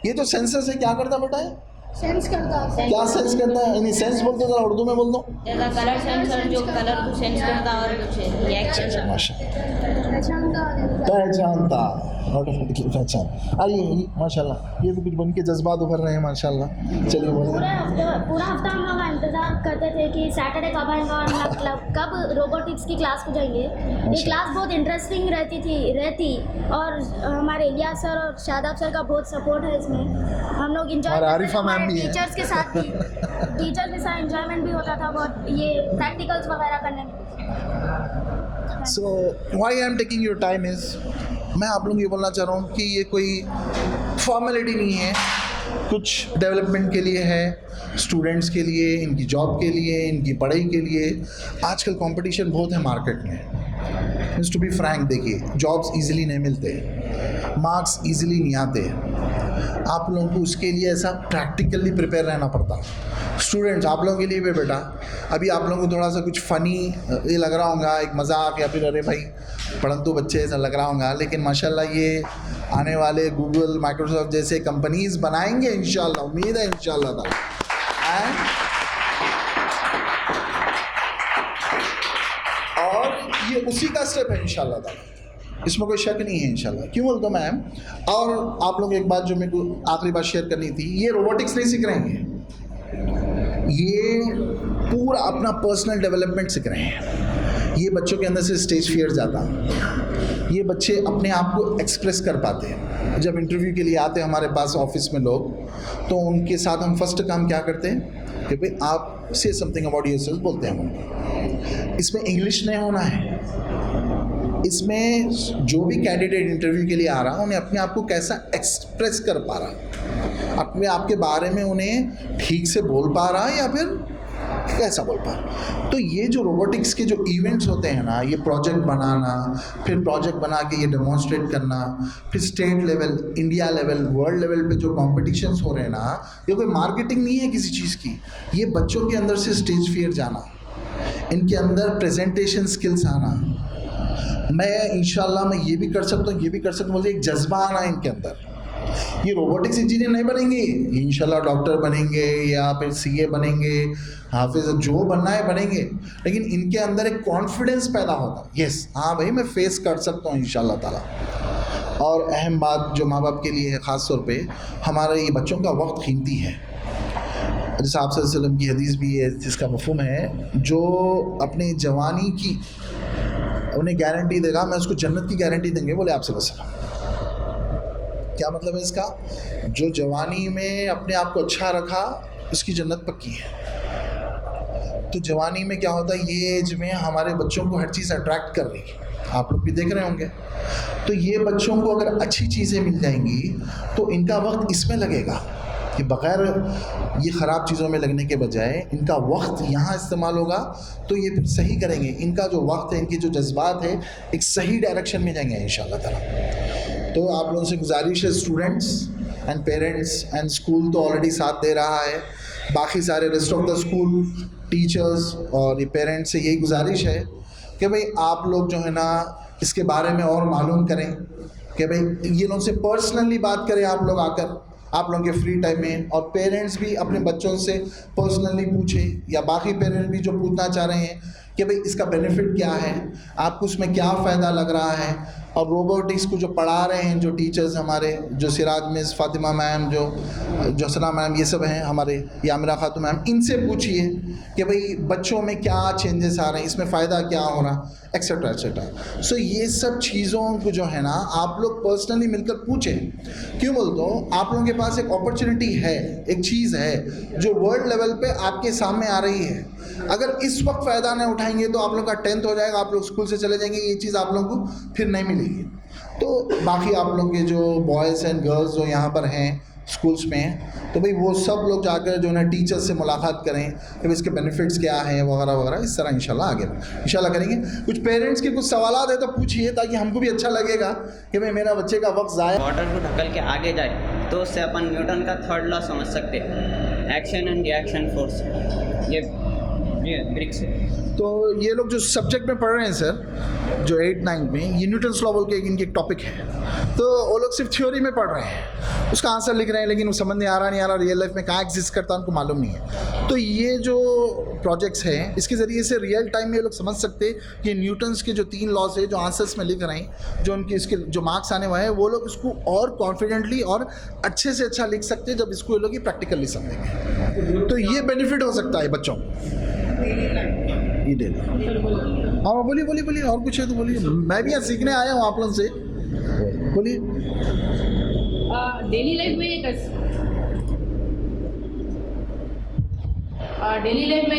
ये जो सेंसस है क्या करता बेटा है? सेंस करता है। क्या सेंस करता है? यानी सेंस बोलते हो, उर्दू में बोल दो। कलर सेंसर जो कलर को सेंस करता और कुछ रिएक्शन पहचानता ऑटोमेटिकली पहचान। आइए माशाल्लाह, ये तो कुछ बन के जज्बात उभर रहे हैं माशाल्लाह। चलिए पूरा हफ्ता हम लोग इंतजार करते थे कि सैटरडे कब आएगा और हम लोग कब रोबोटिक्स की क्लास को जाएंगे। ये क्लास बहुत इंटरेस्टिंग रहती और हमारे इलियास सर और शादाब सर का बहुत सपोर्ट है इसमें। हम लोग इंजॉय टीचर्स के साथ इंजॉयमेंट भी होता था बहुत, ये प्रैक्टिकल्स वगैरह करने में। So why I am taking your time is, मैं आप लोगों को ये बोलना चाह रहा हूँ कि ये कोई फॉर्मेलिटी नहीं है, कुछ डेवलपमेंट के लिए है, स्टूडेंट्स के लिए, इनकी जॉब के लिए, इनकी पढ़ाई के लिए। आजकल कंपटीशन बहुत है मार्केट में। मीन्स टू बी फ्रैंक, देखिए जॉब्स इजीली नहीं मिलते, मार्क्स इजीली नहीं आते, आप लोगों को उसके लिए ऐसा प्रैक्टिकली प्रिपेयर रहना पड़ता। स्टूडेंट्स आप लोगों के लिए भी बेटा, अभी आप लोगों को थोड़ा सा कुछ फ़नी ये लग रहा होगा, एक मजाक या फिर अरे भाई परंतु बच्चे ऐसा लग रहा होगा, लेकिन माशाल्लाह ये आने वाले गूगल, माइक्रोसॉफ्ट जैसे कंपनीज बनाएंगे इंशाल्लाह, उम्मीद है इंशाल्लाह ताला। और ये उसी का स्टेप है इंशाल्लाह ताला, इसमें कोई शक नहीं है इंशाल्लाह। क्यों बोलता मैम? और आप लोग एक बात जो मेरे को आखिरी बात शेयर करनी थी, ये रोबोटिक्स नहीं सीख रहे हैं, ये पूरा अपना पर्सनल डेवलपमेंट सीख रहे हैं। ये बच्चों के अंदर से स्टेज फियर जाता, ये बच्चे अपने आप को एक्सप्रेस कर पाते हैं। जब इंटरव्यू के लिए आते हैं हमारे पास ऑफिस में लोग, तो उनके साथ हम फर्स्ट काम क्या करते हैं कि भाई आप से समथिंग अबाउट योरसेल्फ बोलते हैं हम। इसमें इंग्लिश नहीं होना है, इसमें जो भी कैंडिडेट इंटरव्यू के लिए आ रहा है उन्हें अपने आप को कैसा एक्सप्रेस कर पा रहा, अपने आप के बारे में उन्हें ठीक से बोल पा रहा है या फिर कैसा बोल पा रहा। तो ये जो रोबोटिक्स के जो इवेंट्स होते हैं ना, ये प्रोजेक्ट बनाना, फिर प्रोजेक्ट बना के ये डेमोन्स्ट्रेट करना, फिर state level, India level, world level पे जो कॉम्पिटिशन्स हो रहे हैं ना, ये कोई मार्केटिंग नहीं है किसी चीज़ की, ये बच्चों के अंदर से स्टेज फियर जाना, इनके अंदर प्रेजेंटेशन स्किल्स आना, मैं इंशाल्लाह मैं ये भी कर सकता हूँ, ये भी कर सकता हूँ, मुझे एक जज्बा आना है इनके अंदर। ये रोबोटिक्स इंजीनियर नहीं बनेंगे, इंशाल्लाह डॉक्टर बनेंगे या फिर सीए बनेंगे, हाफिज, जो बनना है बनेंगे, लेकिन इनके अंदर एक कॉन्फिडेंस पैदा होगा, यस हाँ भाई मैं फेस कर सकता हूँ इंशाल्लाह ताला। और अहम बात जो माँ बाप के लिए है ख़ास तौर पे, हमारे ये बच्चों का वक्त कीमती है। जैसे आप सल्लल्लाहु अलैहि वसल्लम की हदीस भी है जिसका मफ़हूम है, जो अपनी जवानी की उन्हें गारंटी देगा, मैं उसको जन्नत की गारंटी देंगे, बोले आप सल्लल्लाहु अलैहि वसल्लम। क्या मतलब है इसका? जो जवानी में अपने आप को अच्छा रखा उसकी जन्नत पक्की है। तो जवानी में क्या होता है, ये एज में हमारे बच्चों को हर चीज़ अट्रैक्ट कर रही है, आप लोग भी देख रहे होंगे। तो ये बच्चों को अगर अच्छी चीज़ें मिल जाएंगी तो इनका वक्त इसमें लगेगा कि बग़ैर ये ख़राब चीज़ों में लगने के बजाय इनका वक्त यहाँ इस्तेमाल होगा, तो ये फिर सही करेंगे। इनका जो वक्त है, इनके जो जज्बात है, एक सही डायरेक्शन में जाएंगे इंशाअल्लाह ताला। तो आप लोगों से गुजारिश है, students and parents and school तो ऑलरेडी साथ दे रहा है, बाकी सारे rest of the school, teachers और ये पेरेंट्स से यही गुजारिश है कि भाई आप लोग जो है ना इसके बारे में और मालूम करें, कि भाई ये लोगों से पर्सनली बात करें आप लोग आकर, आप लोगों के फ्री टाइम में, और पेरेंट्स भी अपने बच्चों से पर्सनली पूछें, या बाकी पेरेंट्स भी जो पूछना चाह रहे हैं कि भाई इसका बेनिफिट क्या है, आपको उसमें क्या फ़ायदा लग रहा है। और रोबोटिक्स को जो पढ़ा रहे हैं जो टीचर्स हमारे, जो सिराज मिस, फातिमा मैम, जो सना मैम, ये सब हैं हमारे, यामिरा खातून मैम, इनसे पूछिए कि भाई बच्चों में क्या चेंजेस आ रहे हैं, इसमें फ़ायदा क्या हो रहा, एक्सेट्रा एक्सेट्रा। सो ये सब चीज़ों को जो है ना आप लोग पर्सनली मिलकर पूछें। क्यों बोलते हो, आप लोगों के पास एक अपॉर्चुनिटी है, एक चीज़ है जो वर्ल्ड लेवल पे आपके सामने आ रही है। अगर इस वक्त फ़ायदा नहीं उठाएंगे तो आप लोग का 10th हो जाएगा, आप लोग स्कूल से चले जाएंगे, ये चीज़ आप लोगों को फिर नहीं मिलेगी। तो बाकी आप लोग के जो बॉयज़ एंड गर्ल्स जो यहाँ पर हैं स्कूल्स में, तो भाई वो सब लोग जाकर जो है टीचर्स से मुलाकात करें कि इसके बेनिफिट्स क्या हैं वगैरह वगैरह, इस तरह इंशाल्लाह आगे इंशाल्लाह करेंगे। कुछ पेरेंट्स के कुछ सवालात है तो पूछिए, ताकि हमको भी अच्छा लगेगा कि भाई मेरा बच्चे का वक्त ज़ाया। वाटर को ढकल के आगे जाए तो उससे अपन न्यूटन का थर्ड लॉ समझ सकते हैं, एक्शन एंड रिएक्शन फोर्स। ये ब्रिक्स है। तो ये लोग जो सब्जेक्ट में पढ़ रहे हैं सर, जो 8th 9th में, ये न्यूटन्स लॉ बोल के इनकी एक टॉपिक है, तो वो लोग सिर्फ थ्योरी में पढ़ रहे हैं, उसका आंसर लिख रहे हैं, लेकिन वो समझ नहीं आ रहा, रियल लाइफ में कहाँ एग्जिस्ट करता है उनको मालूम नहीं है। तो ये जो प्रोजेक्ट्स हैं इसके ज़रिए से रियल टाइम में ये लोग समझ सकते हैं कि न्यूटन्स के जो 3 लॉज है जो आंसर्स में लिख रहे हैं, जो उनके इसके जो मार्क्स आने वाले हैं, वो लोग इसको और कॉन्फिडेंटली और अच्छे से अच्छा लिख सकते हैं जब इसको ये लोग ही प्रैक्टिकली समझेंगे। तो ये बेनिफिट हो सकता है बच्चों ये डेली। हाँ बोलिए बोलिए बोलिए, और कुछ है तो बोलिए, मैं भी यहाँ सीखने आया हूँ आप लोगों से, बोलिए। डेली लाइफ में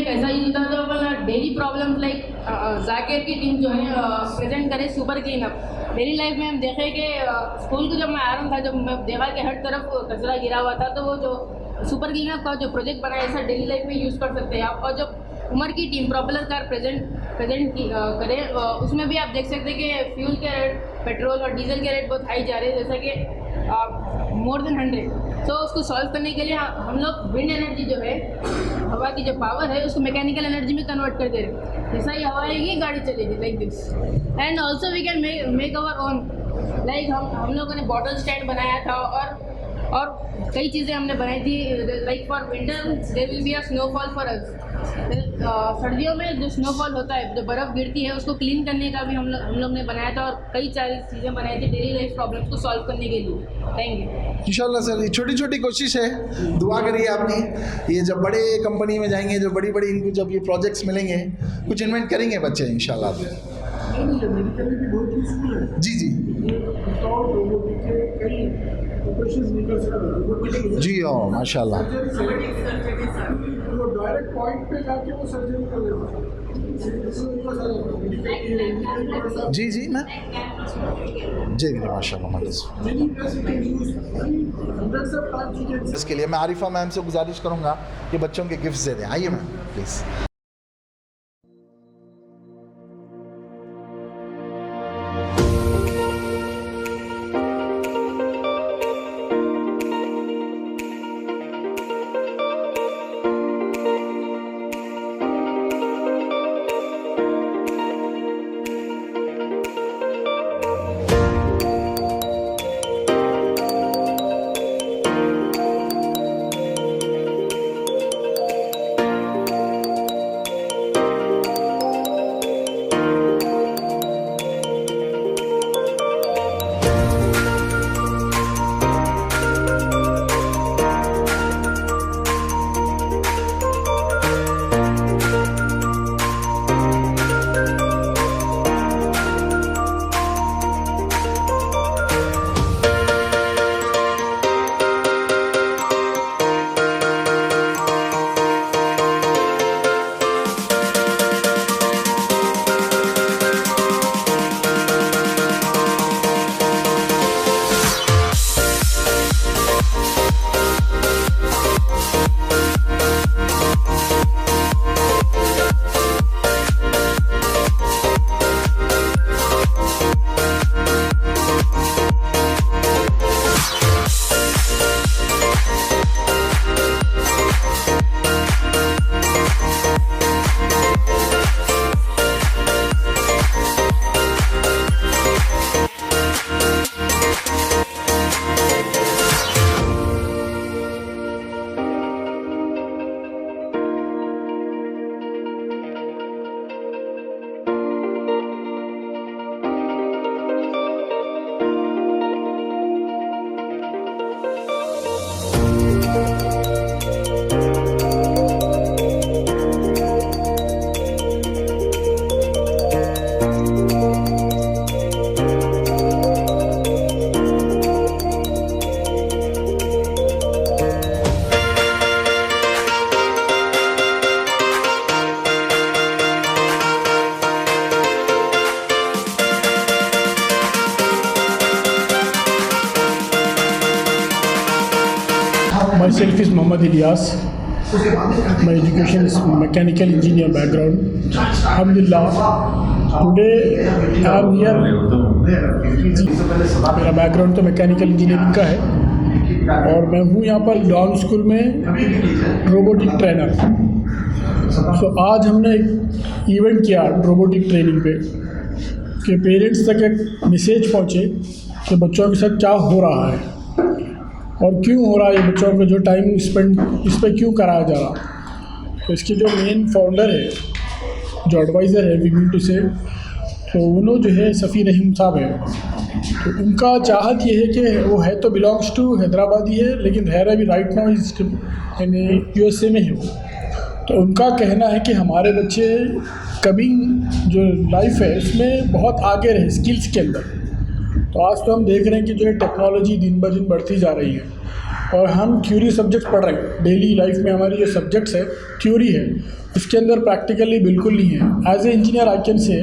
कैसा यूज होता है, तो अपन डेली प्रॉब्लम्स लाइक जाकिर की टीम जो है प्रेजेंट करे super clean up. Daily life में हम देखें कि स्कूल को जब मैं आ रहा था, जब मैं देखा कि हर तरफ कचरा गिरा हुआ था, तो वो जो सुपर क्लीन अप का जो प्रोजेक्ट बनाया ऐसा डेली लाइफ में यूज़ कर सकते हैं आप। और जब उमर की टीम प्रॉपुलर कार प्रेजेंट करें, उसमें भी आप देख सकते हैं कि फ्यूल के रेट, पेट्रोल और डीजल के रेट बहुत हाई जा रहे हैं, जैसा कि मोर देन 100। तो उसको सॉल्व करने के लिए हम लोग विंड एनर्जी जो है, हवा की जो पावर है, उसको मैकेनिकल एनर्जी में कन्वर्ट कर दे रहे हैं। जैसा ही हवा आएगी गाड़ी चलेगी, like this. And also we can make our own, like हम लोगों ने बॉटल स्टैंड बनाया था, और कई चीज़ें हमने बनाई थी, like for winter there will be a snowfall for us. सर्दियों में जो स्नोफॉल होता है, जो बर्फ़ गिरती है, उसको क्लीन करने का भी हम लोग ने बनाया था, और कई सारी चीज़ें बनाई थी डेली लाइफ प्रॉब्लम्स को सॉल्व करने के लिए। Thank you. इंशाल्लाह सर, ये छोटी छोटी कोशिश है, दुआ करिए आपने। ये जब बड़े कंपनी में जाएंगे, जो बड़ी बड़ी इनको जब ये प्रोजेक्ट्स मिलेंगे, कुछ इन्वेंट करेंगे बच्चे इंशाल्लाह। जी जी जी हाँ माशाल्लाह। डायरेक्ट पॉइंट पे जाके वो सर्जरी कर लेते हैं। जी जी मैं जी माशाल्लाह। इसके लिए मैं आरिफा मैम से गुजारिश करूंगा कि बच्चों के गिफ्ट्स दे दें। आइए ma'am please. Myself is Muhammad Ilyas. My education is mechanical engineer background. Alhamdulillah. Today I am here. मेरा बैकग्राउंड तो मैकेनिकल इंजीनियरिंग का है और मैं हूँ यहाँ पर डॉन स्कूल में रोबोटिक ट्रेनर। सो आज हमने एक इवेंट किया रोबोटिक ट्रेनिंग पे कि पेरेंट्स तक एक मैसेज पहुँचे कि बच्चों के साथ क्या हो रहा है और क्यों हो रहा है, ये बच्चों को जो टाइम स्पेंड इस पर क्यों कराया जा रहा। तो इसके जो मेन फाउंडर है, जो एडवाइज़र है विमिन टू से, तो उन्होंने जो है सफ़ी रहीम साहब है। तो उनका चाहत ये है कि वो है तो बिलोंग्स टू हैदराबाद ही है लेकिन रह रहा भी राइट नाउ इस यानी USA में है वो। तो उनका कहना है कि हमारे बच्चे कमिंग जो लाइफ है उसमें बहुत आगे रहे स्किल्स के अंदर। तो आज तो हम देख रहे हैं कि जो है टेक्नोलॉजी दिन ब दिन बढ़ती जा रही है और हम थ्योरी सब्जेक्ट्स पढ़ रहे हैं। डेली लाइफ में हमारी जो सब्जेक्ट्स है थ्योरी है, उसके अंदर प्रैक्टिकली बिल्कुल नहीं है। As a engineer I can say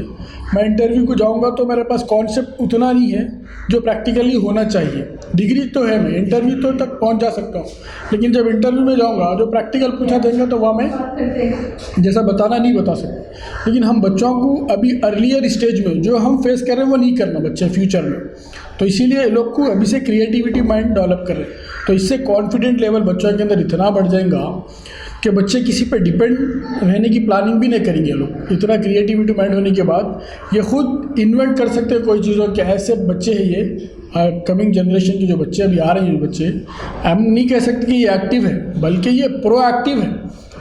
मैं इंटरव्यू को जाऊंगा तो मेरे पास कॉन्सेप्ट उतना नहीं है जो प्रैक्टिकली होना चाहिए। डिग्री तो है, मैं इंटरव्यू तो तक पहुंच जा सकता हूं, लेकिन जब इंटरव्यू में जाऊंगा जो प्रैक्टिकल पूछा देंगे तो वहाँ मैं जैसा बताना नहीं बता सकता। लेकिन हम बच्चों को अभी अर्लियर स्टेज में जो हम फेस कर रहे हैं वो नहीं करना बच्चे फ्यूचर में। तो इसीलिए लोग को अभी से क्रिएटिविटी माइंड डेवलप कर रहे हैं। तो इससे कॉन्फिडेंट लेवल बच्चों के अंदर इतना बढ़ जाएगा कि बच्चे किसी पे डिपेंड रहने की प्लानिंग भी नहीं करेंगे। लोग इतना क्रिएटिविटी माइंड होने के बाद ये खुद इन्वेंट कर सकते हैं कोई चीज़ों के। ऐसे बच्चे हैं ये कमिंग जनरेशन के जो बच्चे अभी आ रहे हैं, जो बच्चे हम नहीं कह सकते कि ये एक्टिव है बल्कि ये प्रोएक्टिव है।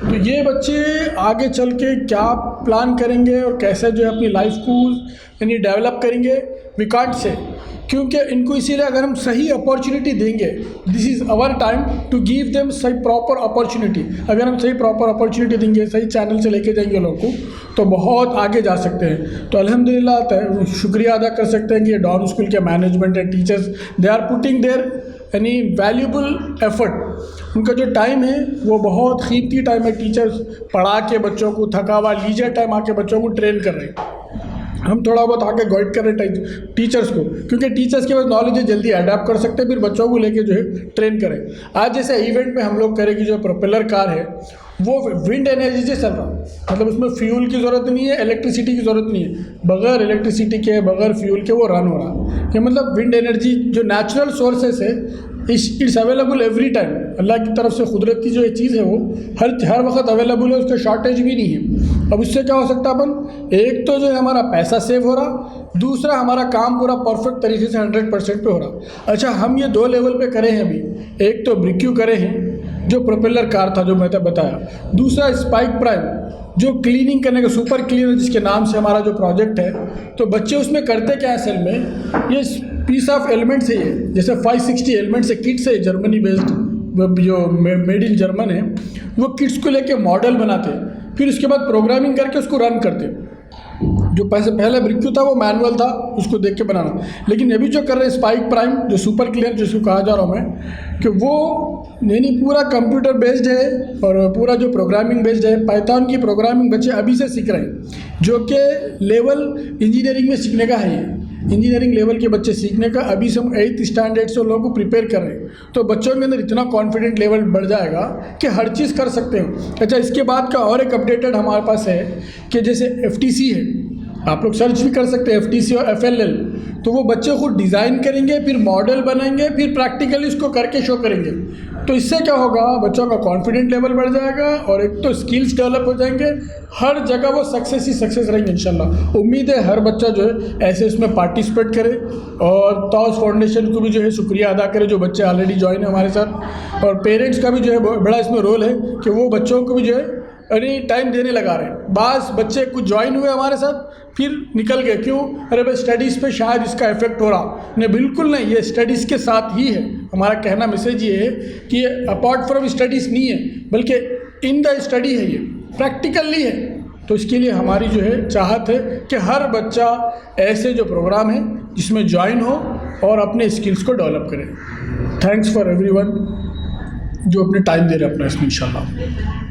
तो ये बच्चे आगे चल के क्या प्लान करेंगे और कैसे जो है अपनी लाइफ को यानी डेवलप करेंगे वी कांट से, क्योंकि इनको इसीलिए अगर हम सही अपॉर्चुनिटी देंगे, this is our time to give them सही प्रॉपर अपॉर्चुनिटी। अगर हम सही प्रॉपर अपॉर्चुनिटी देंगे, सही चैनल से लेके जाएंगे लोगों को, तो बहुत आगे जा सकते हैं। तो अल्हम्दुलिल्लाह शुक्रिया अदा कर सकते हैं कि डॉन स्कूल के management and teachers they are putting their यानी वैल्यूबल एफर्ट, उनका जो टाइम है वो बहुत कीमती टाइम है। टीचर्स पढ़ा के बच्चों को थका हुआ लीजर टाइम आके बच्चों को ट्रेन कर रहे हैं। हम थोड़ा बहुत आके गाइड कर रहे हैं टीचर्स को, क्योंकि टीचर्स के पास नॉलेज है, जल्दी अडेप्ट कर सकते हैं, फिर बच्चों को लेके जो है ट्रेन करें। आज जैसे इवेंट में हम लोग करें कि जो प्रोपेलर कार है वो विंड एनर्जी से चल रहा है, मतलब उसमें फ्यूल की ज़रूरत नहीं है, इलेक्ट्रिसिटी की ज़रूरत नहीं है, बगैर इलेक्ट्रिसिटी के बगैर फ्यूल के वो रन हो रहा है। कि मतलब विंड एनर्जी जो नेचुरल सोर्सेस है इट्स अवेलेबल एवरी टाइम। अल्लाह की तरफ से कुदरत की जो ये चीज़ है वो हर वक्त अवेलेबल है, उसका शॉर्टेज भी नहीं है। अब उससे क्या हो सकता है अपन, एक तो जो है हमारा पैसा सेव हो रहा, दूसरा हमारा काम पूरा परफेक्ट तरीके से 100% पे हो रहा। अच्छा, हम ये 2 लेवल पे करे हैं अभी, एक तो ब्रिक्यू करे हैं जो प्रोपेलर कार था जो मैंने बताया, दूसरा स्पाइक प्राइम जो क्लीनिंग करने का सुपर क्लीनर जिसके नाम से हमारा जो प्रोजेक्ट है। तो बच्चे उसमें करते क्या है, असल में ये पीस ऑफ एलिमेंट्स है, ये जैसे 560 एलिमेंट्स है, किट्स है, जर्मनी बेस्ड जो मेड इन जर्मन है, वो किट्स को लेके मॉडल बनाते हैं, फिर उसके बाद प्रोग्रामिंग करके उसको रन करते हैं। जो पहले ब्रिक्यू था वो मैनुअल था, उसको देख के बनाना, लेकिन अभी जो कर रहे हैं स्पाइक प्राइम जो सुपर क्लीनर जिसको कहा जा रहा हूँ मैं, कि वो नहीं पूरा कंप्यूटर बेस्ड है और पूरा जो प्रोग्रामिंग बेस्ड है। पाइथन की प्रोग्रामिंग बच्चे अभी से सीख रहे हैं, जो कि लेवल इंजीनियरिंग में सीखने का है। ये इंजीनियरिंग लेवल के बच्चे सीखने का अभी से हम 8th स्टैंडर्ड से लोगों को प्रिपेयर कर रहे हैं, तो बच्चों के अंदर इतना कॉन्फिडेंट लेवल बढ़ जाएगा कि हर चीज़ कर सकते हो। अच्छा, इसके बाद का और एक अपडेटेड हमारे पास है कि जैसे FTC है, आप लोग सर्च भी कर सकते हैं FTC और FLL, तो वो बच्चे खुद डिज़ाइन करेंगे, फिर मॉडल बनाएंगे, फिर प्रैक्टिकली उसको करके शो करेंगे। तो इससे क्या होगा, बच्चों का कॉन्फिडेंट लेवल बढ़ जाएगा और एक तो स्किल्स डेवलप हो जाएंगे, हर जगह वो सक्सेस ही सक्सेस रहेंगे इंशाल्लाह। उम्मीद है हर बच्चा जो है ऐसे इसमें पार्टिसिपेट करे और तौस फाउंडेशन को भी जो है शुक्रिया अदा करे जो बच्चे ऑलरेडी ज्वाइन है हमारे साथ, और पेरेंट्स का भी जो है बड़ा इसमें रोल है कि वो बच्चों को भी जो है एनी टाइम देने लगा रहे हैं। बाज़ बच्चे कुछ ज्वाइन हुए हमारे साथ फिर निकल गए, क्यों, अरे भाई स्टडीज़ पे शायद इसका इफेक्ट हो रहा, नहीं बिल्कुल नहीं, ये स्टडीज़ के साथ ही है। हमारा कहना मैसेज ये है कि ये अपार्ट फ्रॉम स्टडीज़ नहीं है, बल्कि इन द स्टडी है, ये प्रैक्टिकली है। तो इसके लिए हमारी जो है चाहत है कि हर बच्चा ऐसे जो प्रोग्राम है जिसमें ज्वाइन हो और अपने स्किल्स को डेवलप करे। थैंक्स फॉर एवरीवन जो अपने टाइम दे रहे हैं अपना इसमें इंशाल्लाह।